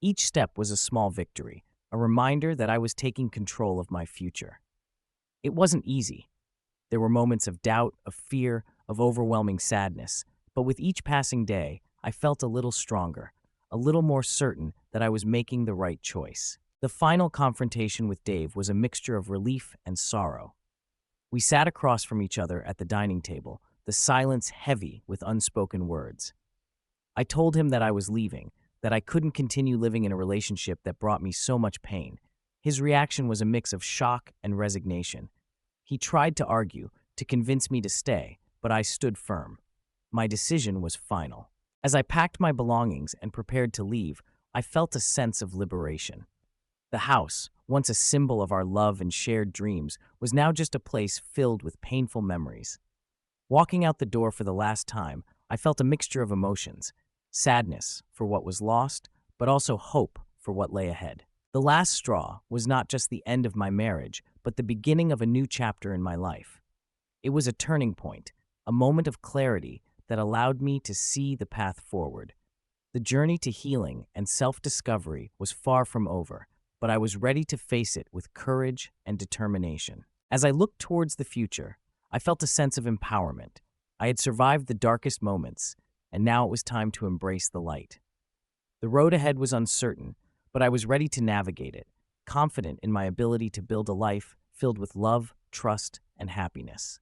Each step was a small victory, a reminder that I was taking control of my future. It wasn't easy. There were moments of doubt, of fear, of overwhelming sadness, but with each passing day, I felt a little stronger, a little more certain that I was making the right choice. The final confrontation with Dave was a mixture of relief and sorrow. We sat across from each other at the dining table, the silence heavy with unspoken words. I told him that I was leaving, that I couldn't continue living in a relationship that brought me so much pain. His reaction was a mix of shock and resignation. He tried to argue, to convince me to stay, but I stood firm. My decision was final. As I packed my belongings and prepared to leave, I felt a sense of liberation. The house, once a symbol of our love and shared dreams, was now just a place filled with painful memories. Walking out the door for the last time, I felt a mixture of emotions: sadness for what was lost, but also hope for what lay ahead. The last straw was not just the end of my marriage, but the beginning of a new chapter in my life. It was a turning point, a moment of clarity that allowed me to see the path forward. The journey to healing and self-discovery was far from over, but I was ready to face it with courage and determination. As I looked towards the future, I felt a sense of empowerment. I had survived the darkest moments, and now it was time to embrace the light. The road ahead was uncertain, but I was ready to navigate it, confident in my ability to build a life filled with love, trust, and happiness.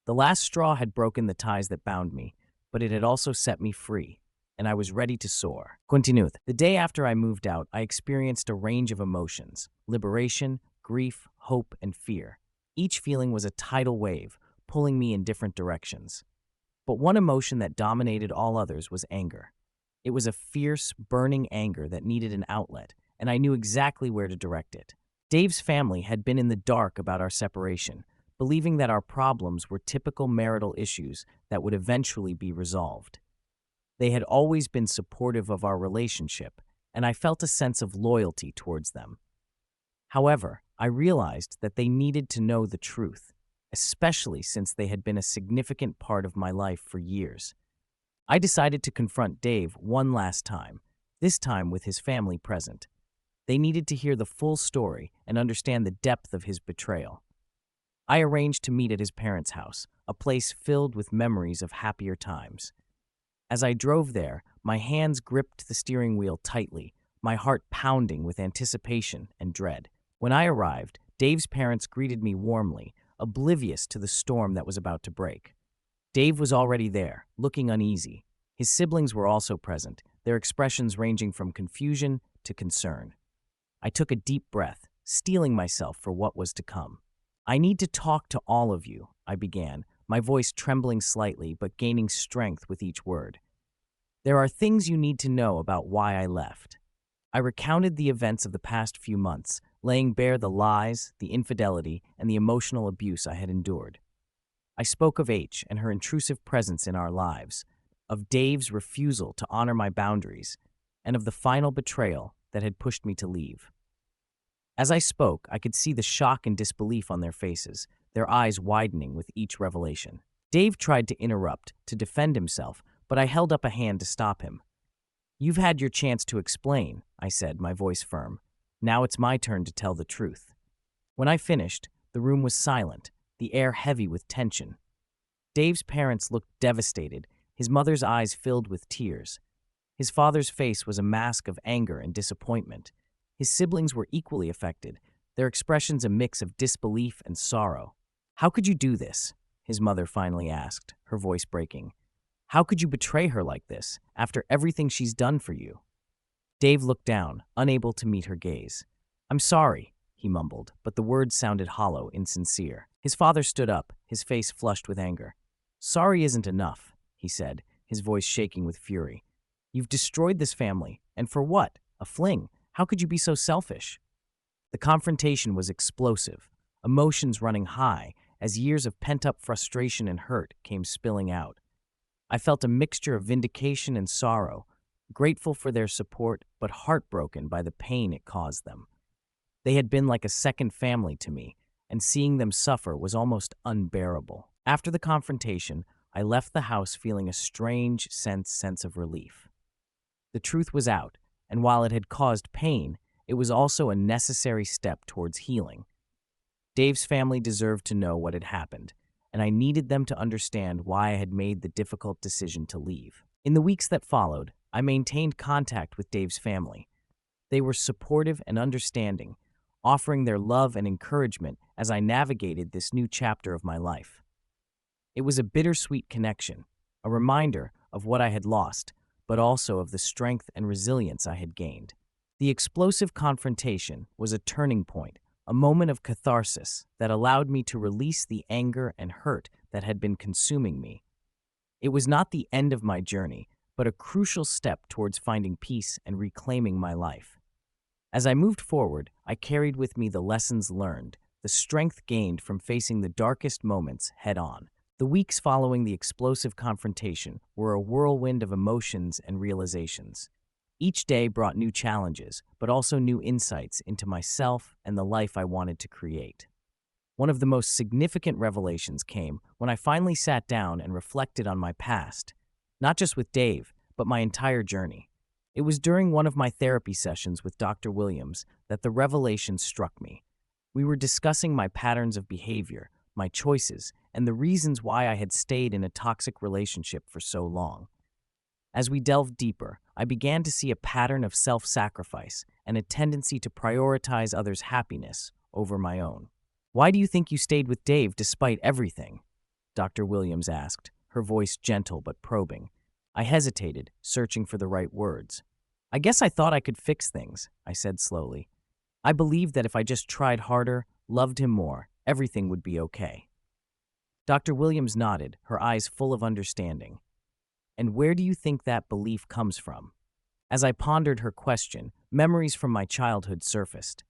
The last straw had broken the ties that bound me, but it had also set me free, and I was ready to soar. Continued. The day after I moved out, I experienced a range of emotions: liberation, grief, hope, and fear. Each feeling was a tidal wave, pulling me in different directions. But one emotion that dominated all others was anger. It was a fierce, burning anger that needed an outlet, and I knew exactly where to direct it. Dave's family had been in the dark about our separation, believing that our problems were typical marital issues that would eventually be resolved. They had always been supportive of our relationship, and I felt a sense of loyalty towards them. However, I realized that they needed to know the truth, especially since they had been a significant part of my life for years. I decided to confront Dave one last time, this time with his family present. They needed to hear the full story and understand the depth of his betrayal. I arranged to meet at his parents' house, a place filled with memories of happier times. As I drove there, my hands gripped the steering wheel tightly, my heart pounding with anticipation and dread. When I arrived, Dave's parents greeted me warmly, oblivious to the storm that was about to break. Dave was already there, looking uneasy. His siblings were also present, their expressions ranging from confusion to concern. I took a deep breath, steeling myself for what was to come. "I need to talk to all of you," I began, my voice trembling slightly but gaining strength with each word. "There are things you need to know about why I left." I recounted the events of the past few months, laying bare the lies, the infidelity, and the emotional abuse I had endured. I spoke of H and her intrusive presence in our lives, of Dave's refusal to honor my boundaries, and of the final betrayal that had pushed me to leave. As I spoke, I could see the shock and disbelief on their faces, their eyes widening with each revelation. Dave tried to interrupt, to defend himself, but I held up a hand to stop him. "You've had your chance to explain," I said, my voice firm. "Now it's my turn to tell the truth." When I finished, the room was silent, the air heavy with tension. Dave's parents looked devastated, his mother's eyes filled with tears. His father's face was a mask of anger and disappointment. His siblings were equally affected, their expressions a mix of disbelief and sorrow. "How could you do this?" his mother finally asked, her voice breaking. "How could you betray her like this, after everything she's done for you?" Dave looked down, unable to meet her gaze. "I'm sorry," he mumbled, but the words sounded hollow, insincere. His father stood up, his face flushed with anger. "Sorry isn't enough," he said, his voice shaking with fury. "You've destroyed this family, and for what? A fling? How could you be so selfish?" The confrontation was explosive, emotions running high as years of pent-up frustration and hurt came spilling out. I felt a mixture of vindication and sorrow, grateful for their support but heartbroken by the pain it caused them. They had been like a second family to me, and seeing them suffer was almost unbearable. After the confrontation, I left the house feeling a strange sense of relief. The truth was out, and while it had caused pain, it was also a necessary step towards healing. Dave's family deserved to know what had happened, and I needed them to understand why I had made the difficult decision to leave. In the weeks that followed, I maintained contact with Dave's family. They were supportive and understanding, offering their love and encouragement as I navigated this new chapter of my life. It was a bittersweet connection, a reminder of what I had lost, but also of the strength and resilience I had gained. The explosive confrontation was a turning point, a moment of catharsis that allowed me to release the anger and hurt that had been consuming me. It was not the end of my journey, but a crucial step towards finding peace and reclaiming my life. As I moved forward, I carried with me the lessons learned, the strength gained from facing the darkest moments head on. The weeks following the explosive confrontation were a whirlwind of emotions and realizations. Each day brought new challenges, but also new insights into myself and the life I wanted to create. One of the most significant revelations came when I finally sat down and reflected on my past, not just with Dave, but my entire journey. It was during one of my therapy sessions with Dr. Williams that the revelation struck me. We were discussing my patterns of behavior, my choices, and the reasons why I had stayed in a toxic relationship for so long. As we delved deeper, I began to see a pattern of self-sacrifice and a tendency to prioritize others' happiness over my own. "Why do you think you stayed with Dave despite everything?" Dr. Williams asked, her voice gentle but probing. I hesitated, searching for the right words. "I guess I thought I could fix things," I said slowly. "I believed that if I just tried harder, loved him more, everything would be okay." Dr. Williams nodded, her eyes full of understanding. "And where do you think that belief comes from?" As I pondered her question, memories from my childhood surfaced.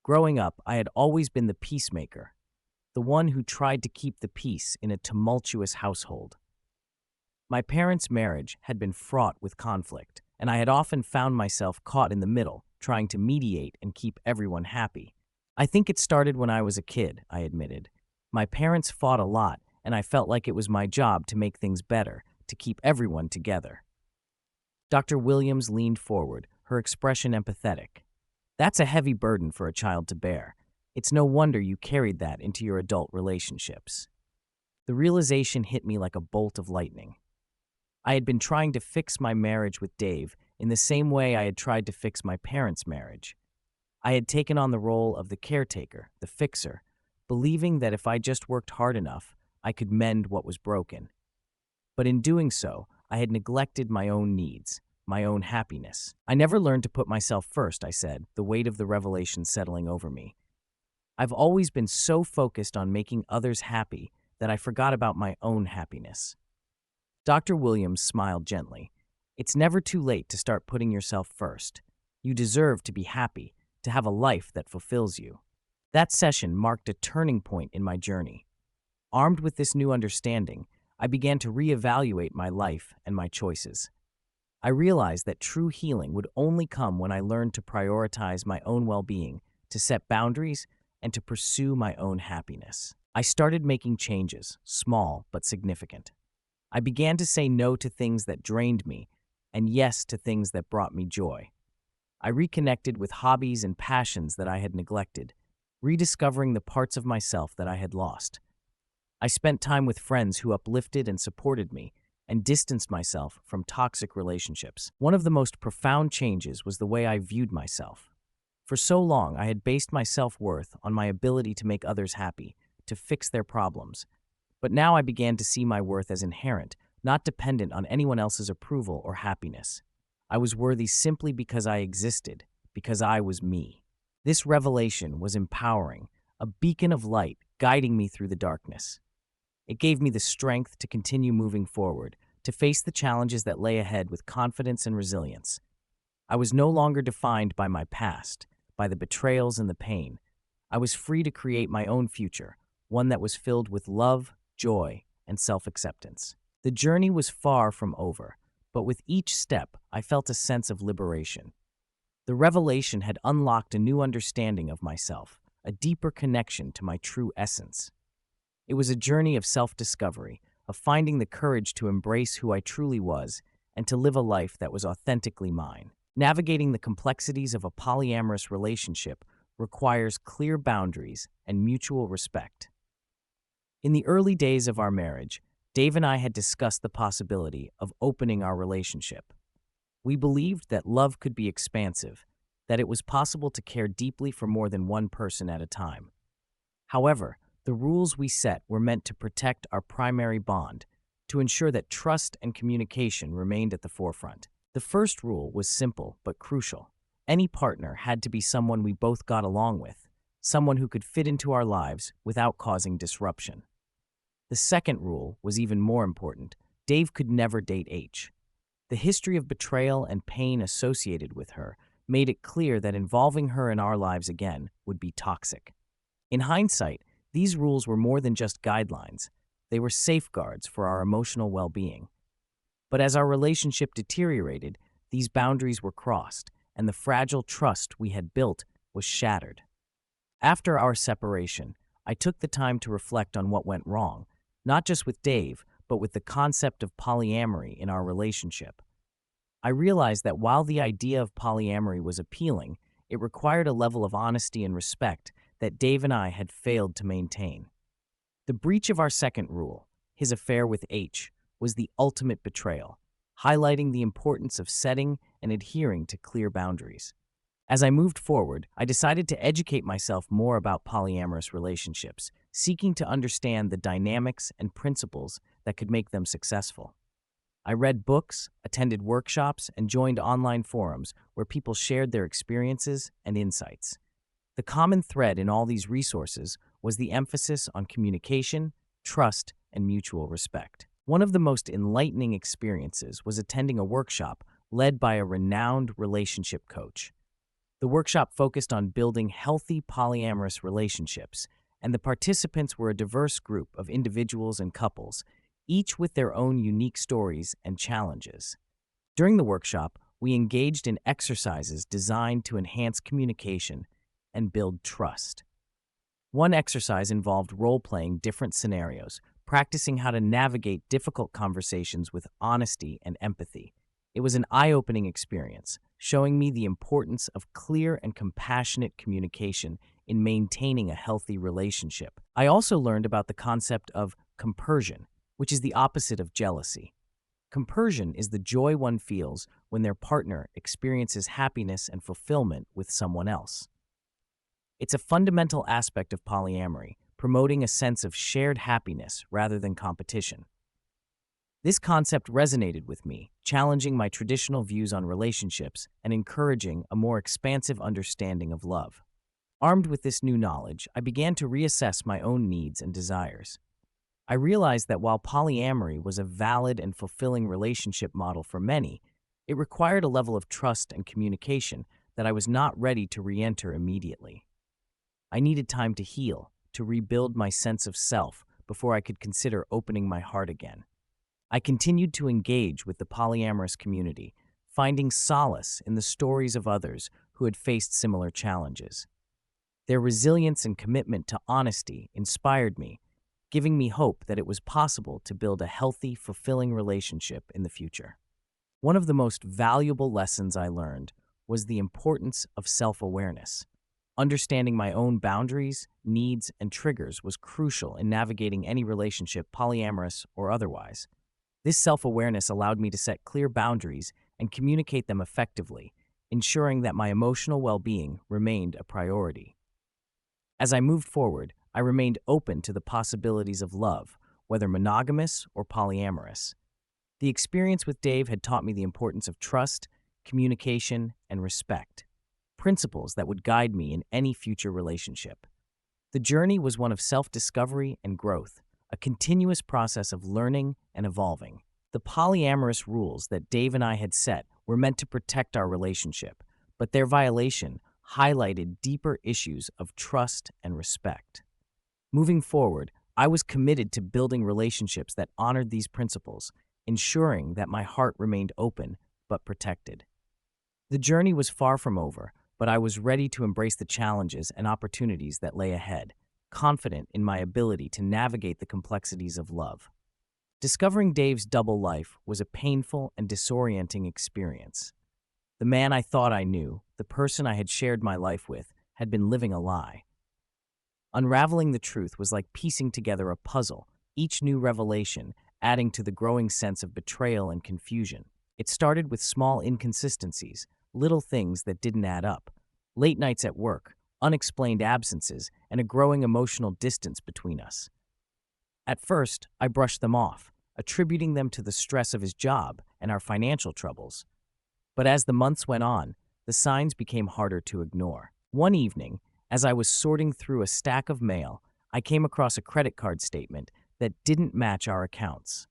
Growing up, I had always been the peacemaker, the one who tried to keep the peace in a tumultuous household. My parents' marriage had been fraught with conflict, and I had often found myself caught in the middle, trying to mediate and keep everyone happy. "I think it started when I was a kid," I admitted. "My parents fought a lot, and I felt like it was my job to make things better, to keep everyone together." Dr. Williams leaned forward, her expression empathetic. "That's a heavy burden for a child to bear. It's no wonder you carried that into your adult relationships." The realization hit me like a bolt of lightning. I had been trying to fix my marriage with Dave in the same way I had tried to fix my parents' marriage. I had taken on the role of the caretaker, the fixer, believing that if I just worked hard enough, I could mend what was broken. But in doing so, I had neglected my own needs, my own happiness. "I never learned to put myself first," I said, the weight of the revelation settling over me. "I've always been so focused on making others happy that I forgot about my own happiness." Dr. Williams smiled gently. "It's never too late to start putting yourself first. You deserve to be happy, to have a life that fulfills you." That session marked a turning point in my journey. Armed with this new understanding, I began to reevaluate my life and my choices. I realized that true healing would only come when I learned to prioritize my own well-being, to set boundaries, and to pursue my own happiness. I started making changes, small but significant. I began to say no to things that drained me and yes to things that brought me joy. I reconnected with hobbies and passions that I had neglected, rediscovering the parts of myself that I had lost. I spent time with friends who uplifted and supported me and distanced myself from toxic relationships. One of the most profound changes was the way I viewed myself. For so long, I had based my self-worth on my ability to make others happy, to fix their problems. But now I began to see my worth as inherent, not dependent on anyone else's approval or happiness. I was worthy simply because I existed, because I was me. This revelation was empowering, a beacon of light guiding me through the darkness. It gave me the strength to continue moving forward, to face the challenges that lay ahead with confidence and resilience. I was no longer defined by my past, by the betrayals and the pain. I was free to create my own future, one that was filled with love, joy, and self-acceptance. The journey was far from over, but with each step, I felt a sense of liberation. The revelation had unlocked a new understanding of myself, a deeper connection to my true essence. It was a journey of self-discovery, of finding the courage to embrace who I truly was and to live a life that was authentically mine. Navigating the complexities of a polyamorous relationship requires clear boundaries and mutual respect. In the early days of our marriage, Dave and I had discussed the possibility of opening our relationship. We believed that love could be expansive, that it was possible to care deeply for more than one person at a time. However, the rules we set were meant to protect our primary bond, to ensure that trust and communication remained at the forefront. The first rule was simple but crucial. Any partner had to be someone we both got along with, someone who could fit into our lives without causing disruption. The second rule was even more important. Dave could never date H. The history of betrayal and pain associated with her made it clear that involving her in our lives again would be toxic. In hindsight, these rules were more than just guidelines. They were safeguards for our emotional well-being. But as our relationship deteriorated, these boundaries were crossed, and the fragile trust we had built was shattered. After our separation, I took the time to reflect on what went wrong, not just with Dave, but with the concept of polyamory in our relationship. I realized that while the idea of polyamory was appealing, it required a level of honesty and respect that Dave and I had failed to maintain. The breach of our second rule, his affair with H, was the ultimate betrayal, highlighting the importance of setting and adhering to clear boundaries. As I moved forward, I decided to educate myself more about polyamorous relationships, seeking to understand the dynamics and principles that could make them successful. I read books, attended workshops, and joined online forums where people shared their experiences and insights. The common thread in all these resources was the emphasis on communication, trust, and mutual respect. One of the most enlightening experiences was attending a workshop led by a renowned relationship coach. The workshop focused on building healthy polyamorous relationships, and the participants were a diverse group of individuals and couples, each with their own unique stories and challenges. During the workshop, we engaged in exercises designed to enhance communication and build trust. One exercise involved role-playing different scenarios, practicing how to navigate difficult conversations with honesty and empathy. It was an eye-opening experience, showing me the importance of clear and compassionate communication in maintaining a healthy relationship. I also learned about the concept of compersion, which is the opposite of jealousy. Compersion is the joy one feels when their partner experiences happiness and fulfillment with someone else. It's a fundamental aspect of polyamory, promoting a sense of shared happiness rather than competition. This concept resonated with me, challenging my traditional views on relationships and encouraging a more expansive understanding of love. Armed with this new knowledge, I began to reassess my own needs and desires. I realized that while polyamory was a valid and fulfilling relationship model for many, it required a level of trust and communication that I was not ready to re-enter immediately. I needed time to heal, to rebuild my sense of self before I could consider opening my heart again. I continued to engage with the polyamorous community, finding solace in the stories of others who had faced similar challenges. Their resilience and commitment to honesty inspired me, giving me hope that it was possible to build a healthy, fulfilling relationship in the future. One of the most valuable lessons I learned was the importance of self-awareness. Understanding my own boundaries, needs, and triggers was crucial in navigating any relationship, polyamorous or otherwise. This self-awareness allowed me to set clear boundaries and communicate them effectively, ensuring that my emotional well-being remained a priority. As I moved forward, I remained open to the possibilities of love, whether monogamous or polyamorous. The experience with Dave had taught me the importance of trust, communication, and respect, principles that would guide me in any future relationship. The journey was one of self-discovery and growth, a continuous process of learning and evolving. The polyamorous rules that Dave and I had set were meant to protect our relationship, but their violation highlighted deeper issues of trust and respect. Moving forward, I was committed to building relationships that honored these principles, ensuring that my heart remained open but protected. The journey was far from over, but I was ready to embrace the challenges and opportunities that lay ahead, confident in my ability to navigate the complexities of love. Discovering Dave's double life was a painful and disorienting experience. The man I thought I knew, the person I had shared my life with, had been living a lie. Unraveling the truth was like piecing together a puzzle, each new revelation adding to the growing sense of betrayal and confusion. It started with small inconsistencies, little things that didn't add up, late nights at work, unexplained absences, and a growing emotional distance between us. At first, I brushed them off, attributing them to the stress of his job and our financial troubles. But as the months went on, the signs became harder to ignore. One evening, As I was sorting through a stack of mail, I came across a credit card statement that didn't match our accounts.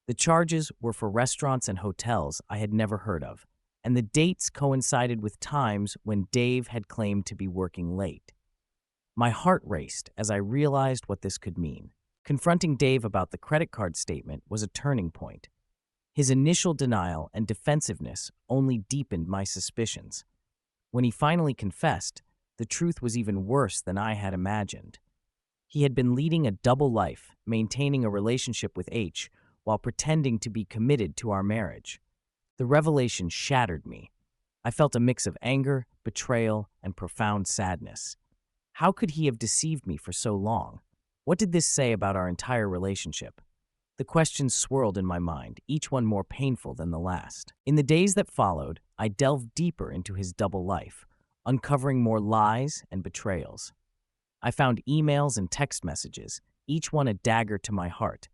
The charges were for restaurants and hotels I had never heard of, and the dates coincided with times when Dave had claimed to be working late. My heart raced as I realized what this could mean. Confronting Dave about the credit card statement was a turning point. His initial denial and defensiveness only deepened my suspicions. When he finally confessed, the truth was even worse than I had imagined. He had been leading a double life, maintaining a relationship with H while pretending to be committed to our marriage. The revelation shattered me. I felt a mix of anger, betrayal, and profound sadness. How could he have deceived me for so long? What did this say about our entire relationship? The questions swirled in my mind, each one more painful than the last. In the days that followed, I delved deeper into his double life, uncovering more lies and betrayals. I found emails and text messages, each one a dagger to my heart.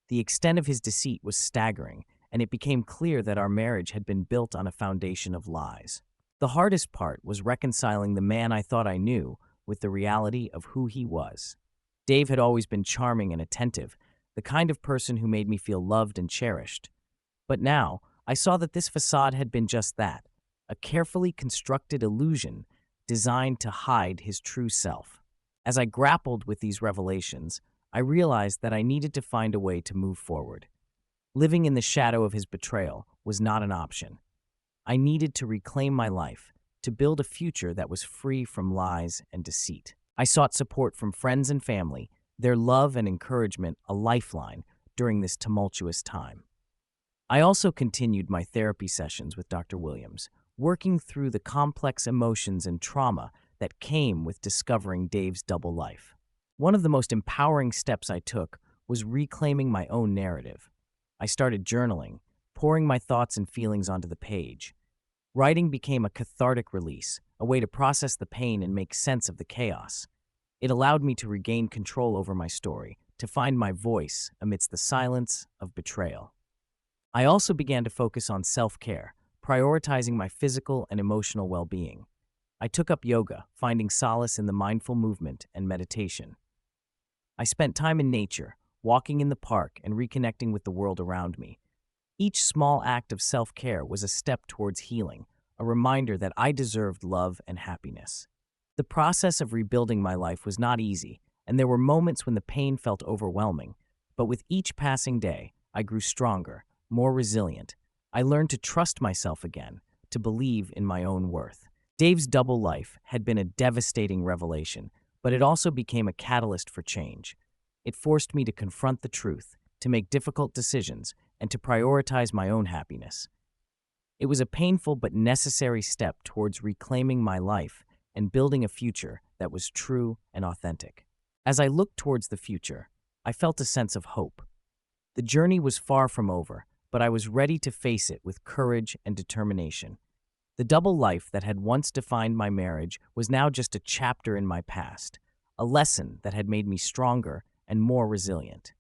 The extent of his deceit was staggering, and it became clear that our marriage had been built on a foundation of lies. The hardest part was reconciling the man I thought I knew with the reality of who he was. Dave had always been charming and attentive, the kind of person who made me feel loved and cherished. But now, I saw that this facade had been just that, a carefully constructed illusion designed to hide his true self. As I grappled with these revelations, I realized that I needed to find a way to move forward. Living in the shadow of his betrayal was not an option. I needed to reclaim my life, to build a future that was free from lies and deceit. I sought support from friends and family, their love and encouragement a lifeline during this tumultuous time. I also continued my therapy sessions with Dr. Williams, working through the complex emotions and trauma that came with discovering Dave's double life. One of the most empowering steps I took was reclaiming my own narrative. I started journaling, pouring my thoughts and feelings onto the page. Writing became a cathartic release, a way to process the pain and make sense of the chaos. It allowed me to regain control over my story, to find my voice amidst the silence of betrayal. I also began to focus on self-care, prioritizing my physical and emotional well-being. I took up yoga, finding solace in the mindful movement and meditation. I spent time in nature, walking in the park and reconnecting with the world around me. Each small act of self-care was a step towards healing, a reminder that I deserved love and happiness. The process of rebuilding my life was not easy, and there were moments when the pain felt overwhelming. But with each passing day, I grew stronger, more resilient. I learned to trust myself again, to believe in my own worth. Dave's double life had been a devastating revelation, but it also became a catalyst for change. It forced me to confront the truth, to make difficult decisions, and to prioritize my own happiness. It was a painful but necessary step towards reclaiming my life and building a future that was true and authentic. As I looked towards the future, I felt a sense of hope. The journey was far from over, but I was ready to face it with courage and determination. The double life that had once defined my marriage was now just a chapter in my past, a lesson that had made me stronger and more resilient.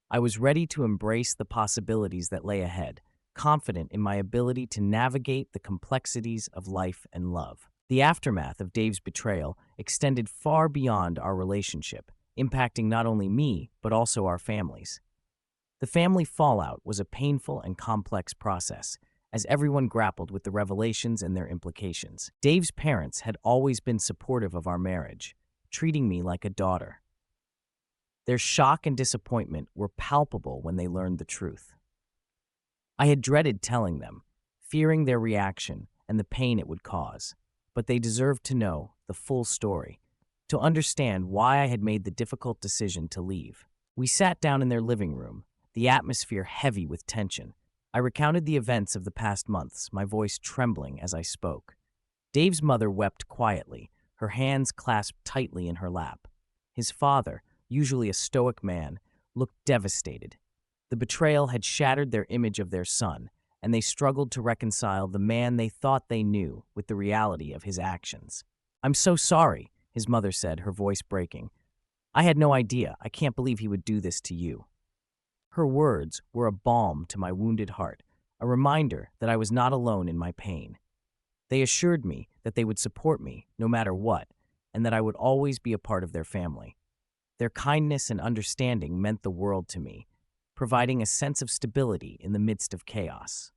I was ready to embrace the possibilities that lay ahead, confident in my ability to navigate the complexities of life and love. The aftermath of Dave's betrayal extended far beyond our relationship, impacting not only me, but also our families. The family fallout was a painful and complex process, as everyone grappled with the revelations and their implications. Dave's parents had always been supportive of our marriage, treating me like a daughter. Their shock and disappointment were palpable when they learned the truth. I had dreaded telling them, fearing their reaction and the pain it would cause, but they deserved to know the full story, to understand why I had made the difficult decision to leave. We sat down in their living room, the atmosphere heavy with tension. I recounted the events of the past months, my voice trembling as I spoke. Dave's mother wept quietly, her hands clasped tightly in her lap. His father, usually a stoic man, looked devastated. The betrayal had shattered their image of their son, and they struggled to reconcile the man they thought they knew with the reality of his actions. "I'm so sorry," his mother said, her voice breaking. "I had no idea. I can't believe he would do this to you." Her words were a balm to my wounded heart, a reminder that I was not alone in my pain. They assured me that they would support me no matter what, and that I would always be a part of their family. Their kindness and understanding meant the world to me, providing a sense of stability in the midst of chaos.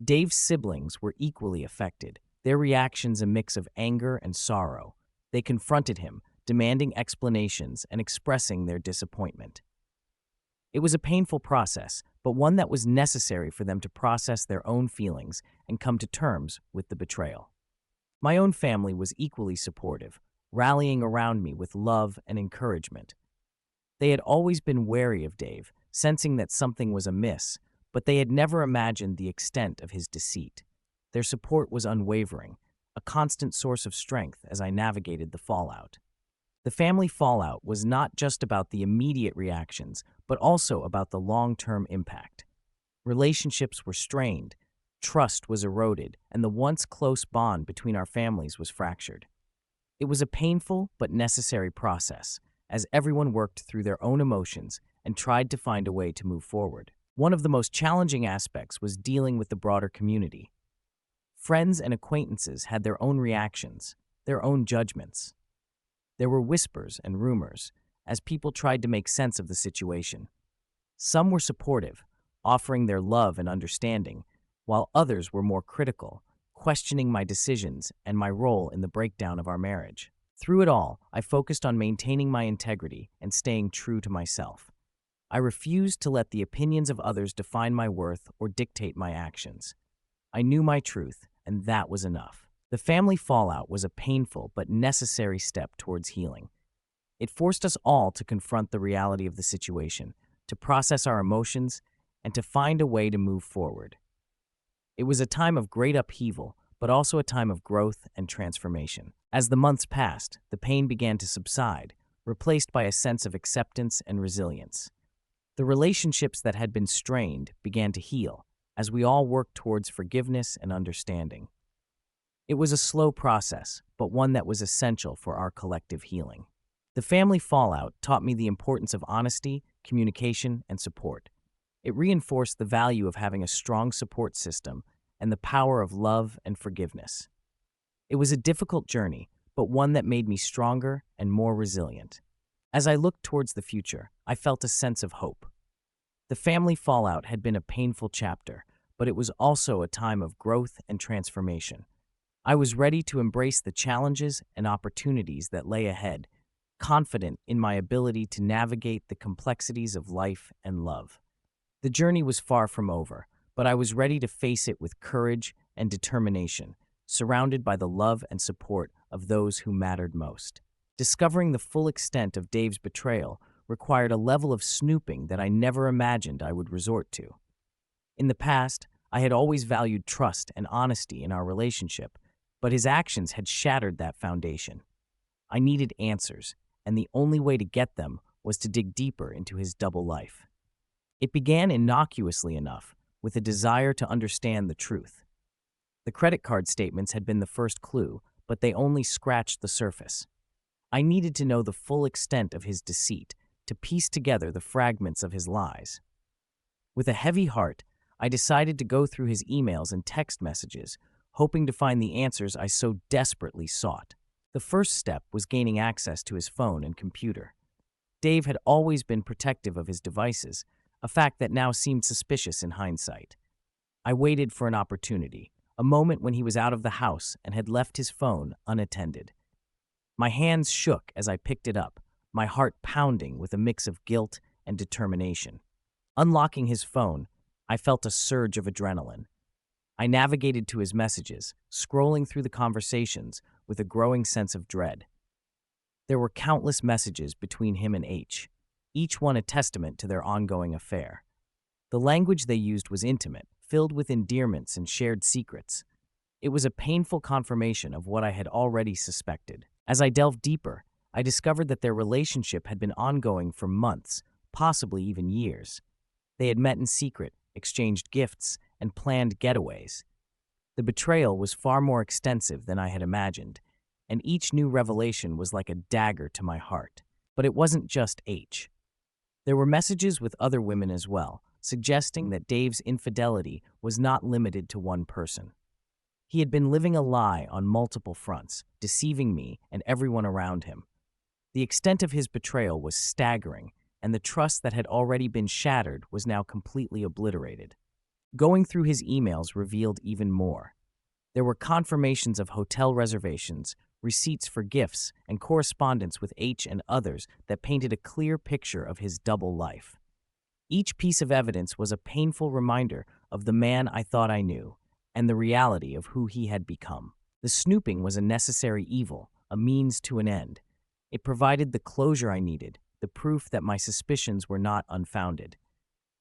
Dave's siblings were equally affected, their reactions a mix of anger and sorrow. They confronted him, demanding explanations and expressing their disappointment. It was a painful process, but one that was necessary for them to process their own feelings and come to terms with the betrayal. My own family was equally supportive, rallying around me with love and encouragement. They had always been wary of Dave, sensing that something was amiss, but they had never imagined the extent of his deceit. Their support was unwavering, a constant source of strength as I navigated the fallout. The family fallout was not just about the immediate reactions, but also about the long-term impact. Relationships were strained, trust was eroded, and the once close bond between our families was fractured. It was a painful but necessary process, as everyone worked through their own emotions and tried to find a way to move forward. One of the most challenging aspects was dealing with the broader community. Friends and acquaintances had their own reactions, their own judgments. There were whispers and rumors, as people tried to make sense of the situation. Some were supportive, offering their love and understanding, while others were more critical, questioning my decisions and my role in the breakdown of our marriage. Through it all, I focused on maintaining my integrity and staying true to myself. I refused to let the opinions of others define my worth or dictate my actions. I knew my truth, and that was enough. The family fallout was a painful but necessary step towards healing. It forced us all to confront the reality of the situation, to process our emotions, and to find a way to move forward. It was a time of great upheaval, but also a time of growth and transformation. As the months passed, the pain began to subside, replaced by a sense of acceptance and resilience. The relationships that had been strained began to heal, as we all worked towards forgiveness and understanding. It was a slow process, but one that was essential for our collective healing. The family fallout taught me the importance of honesty, communication, and support. It reinforced the value of having a strong support system and the power of love and forgiveness. It was a difficult journey, but one that made me stronger and more resilient. As I looked towards the future, I felt a sense of hope. The family fallout had been a painful chapter, but it was also a time of growth and transformation. I was ready to embrace the challenges and opportunities that lay ahead, confident in my ability to navigate the complexities of life and love. The journey was far from over, but I was ready to face it with courage and determination, surrounded by the love and support of those who mattered most. Discovering the full extent of Dave's betrayal required a level of snooping that I never imagined I would resort to. In the past, I had always valued trust and honesty in our relationship, but his actions had shattered that foundation. I needed answers, and the only way to get them was to dig deeper into his double life. It began innocuously enough, with a desire to understand the truth. The credit card statements had been the first clue, but they only scratched the surface. I needed to know the full extent of his deceit, to piece together the fragments of his lies. With a heavy heart, I decided to go through his emails and text messages, hoping to find the answers I so desperately sought. The first step was gaining access to his phone and computer. Dave had always been protective of his devices, a fact that now seemed suspicious in hindsight. I waited for an opportunity, a moment when he was out of the house and had left his phone unattended. My hands shook as I picked it up, my heart pounding with a mix of guilt and determination. Unlocking his phone, I felt a surge of adrenaline. I navigated to his messages, scrolling through the conversations with a growing sense of dread. There were countless messages between him and H, each one a testament to their ongoing affair. The language they used was intimate, filled with endearments and shared secrets. It was a painful confirmation of what I had already suspected. As I delved deeper, I discovered that their relationship had been ongoing for months, possibly even years. They had met in secret, exchanged gifts, and planned getaways. The betrayal was far more extensive than I had imagined, and each new revelation was like a dagger to my heart. But it wasn't just H. There were messages with other women as well, suggesting that Dave's infidelity was not limited to one person. He had been living a lie on multiple fronts, deceiving me and everyone around him. The extent of his betrayal was staggering, and the trust that had already been shattered was now completely obliterated. Going through his emails revealed even more. There were confirmations of hotel reservations, receipts for gifts, and correspondence with H and others that painted a clear picture of his double life. Each piece of evidence was a painful reminder of the man I thought I knew and the reality of who he had become. The snooping was a necessary evil, a means to an end. It provided the closure I needed, the proof that my suspicions were not unfounded.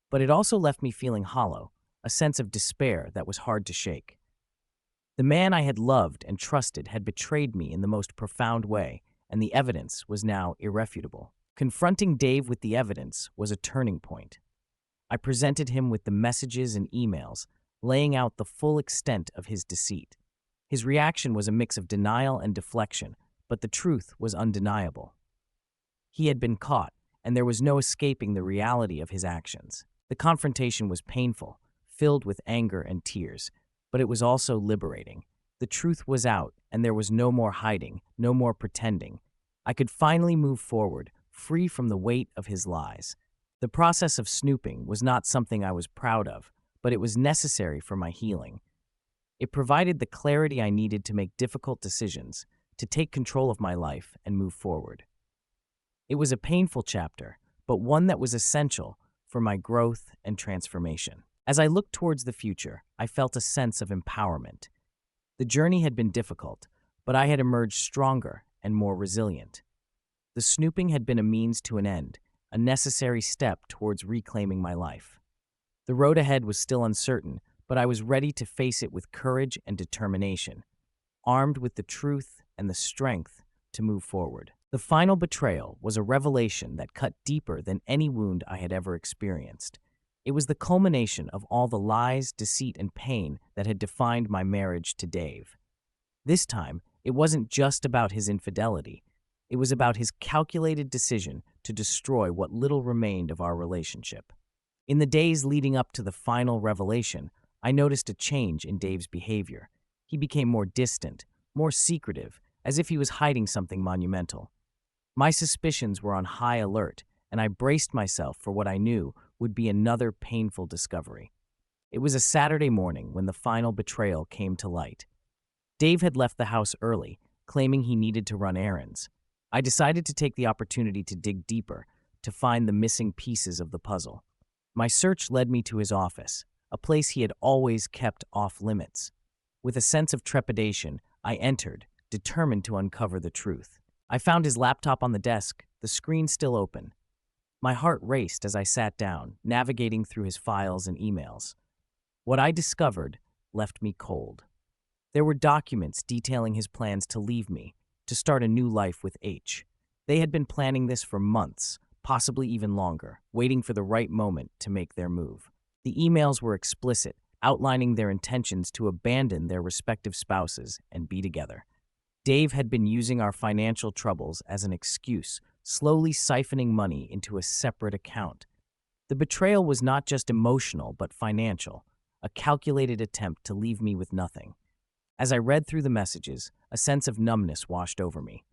But it also left me feeling hollow, a sense of despair that was hard to shake. The man I had loved and trusted had betrayed me in the most profound way, and the evidence was now irrefutable. Confronting Dave with the evidence was a turning point. I presented him with the messages and emails, laying out the full extent of his deceit. His reaction was a mix of denial and deflection, but the truth was undeniable. He had been caught, and there was no escaping the reality of his actions. The confrontation was painful, filled with anger and tears, but it was also liberating. The truth was out, and there was no more hiding, no more pretending. I could finally move forward, free from the weight of his lies. The process of snooping was not something I was proud of, but it was necessary for my healing. It provided the clarity I needed to make difficult decisions, to take control of my life and move forward. It was a painful chapter, but one that was essential for my growth and transformation. As I looked towards the future, I felt a sense of empowerment. The journey had been difficult, but I had emerged stronger and more resilient. The snooping had been a means to an end, a necessary step towards reclaiming my life. The road ahead was still uncertain, but I was ready to face it with courage and determination, armed with the truth and the strength to move forward. The final betrayal was a revelation that cut deeper than any wound I had ever experienced. It was the culmination of all the lies, deceit, and pain that had defined my marriage to Dave. This time, it wasn't just about his infidelity. It was about his calculated decision to destroy what little remained of our relationship. In the days leading up to the final revelation, I noticed a change in Dave's behavior. He became more distant, more secretive, as if he was hiding something monumental. My suspicions were on high alert, and I braced myself for what I knew would be another painful discovery. It was a Saturday morning when the final betrayal came to light. Dave had left the house early, claiming he needed to run errands. I decided to take the opportunity to dig deeper, to find the missing pieces of the puzzle. My search led me to his office, a place he had always kept off limits. With a sense of trepidation, I entered, determined to uncover the truth. I found his laptop on the desk, the screen still open. My heart raced as I sat down, navigating through his files and emails. What I discovered left me cold. There were documents detailing his plans to leave me, to start a new life with H. They had been planning this for months, possibly even longer, waiting for the right moment to make their move. The emails were explicit, outlining their intentions to abandon their respective spouses and be together. Dave had been using our financial troubles as an excuse, slowly siphoning money into a separate account. The betrayal was not just emotional but financial, a calculated attempt to leave me with nothing. As I read through the messages, a sense of numbness washed over me.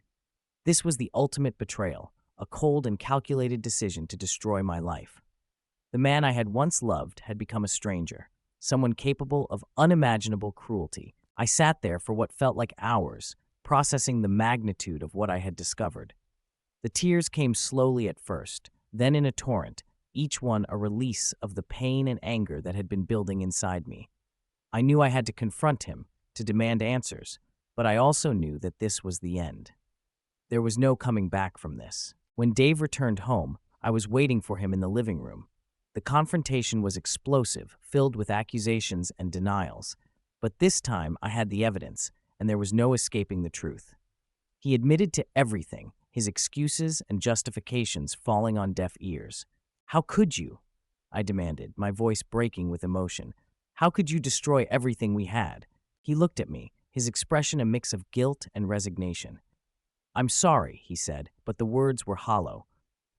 This was the ultimate betrayal, a cold and calculated decision to destroy my life. The man I had once loved had become a stranger, someone capable of unimaginable cruelty. I sat there for what felt like hours, processing the magnitude of what I had discovered. The tears came slowly at first, then in a torrent, each one a release of the pain and anger that had been building inside me. I knew I had to confront him, to demand answers, but I also knew that this was the end. There was no coming back from this. When Dave returned home, I was waiting for him in the living room. The confrontation was explosive, filled with accusations and denials. But this time I had the evidence, and there was no escaping the truth. He admitted to everything, his excuses and justifications falling on deaf ears. "How could you?" I demanded, my voice breaking with emotion. "How could you destroy everything we had?" He looked at me, his expression a mix of guilt and resignation. "I'm sorry," he said, but the words were hollow.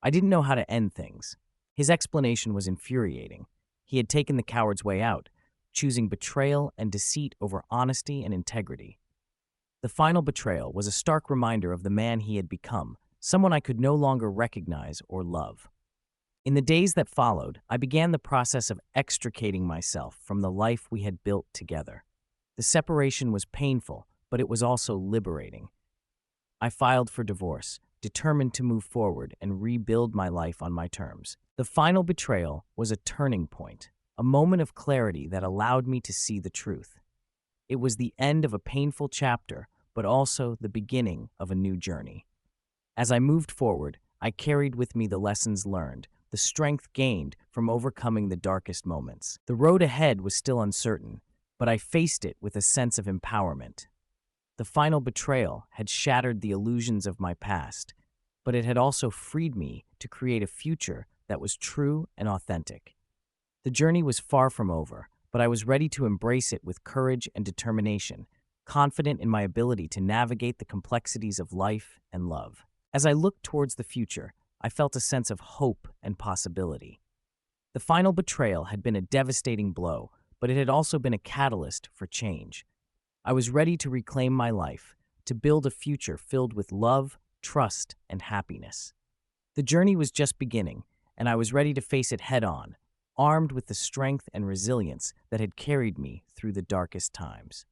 I didn't know how to end things. His explanation was infuriating. He had taken the coward's way out, choosing betrayal and deceit over honesty and integrity. The final betrayal was a stark reminder of the man he had become, someone I could no longer recognize or love. In the days that followed, I began the process of extricating myself from the life we had built together. The separation was painful, but it was also liberating. I filed for divorce, determined to move forward and rebuild my life on my terms. The final betrayal was a turning point, a moment of clarity that allowed me to see the truth. It was the end of a painful chapter, but also the beginning of a new journey. As I moved forward, I carried with me the lessons learned, the strength gained from overcoming the darkest moments. The road ahead was still uncertain, but I faced it with a sense of empowerment. The final betrayal had shattered the illusions of my past, but it had also freed me to create a future that was true and authentic. The journey was far from over, but I was ready to embrace it with courage and determination, confident in my ability to navigate the complexities of life and love. As I looked towards the future, I felt a sense of hope and possibility. The final betrayal had been a devastating blow, but it had also been a catalyst for change. I was ready to reclaim my life, to build a future filled with love, trust, and happiness. The journey was just beginning, and I was ready to face it head-on, armed with the strength and resilience that had carried me through the darkest times.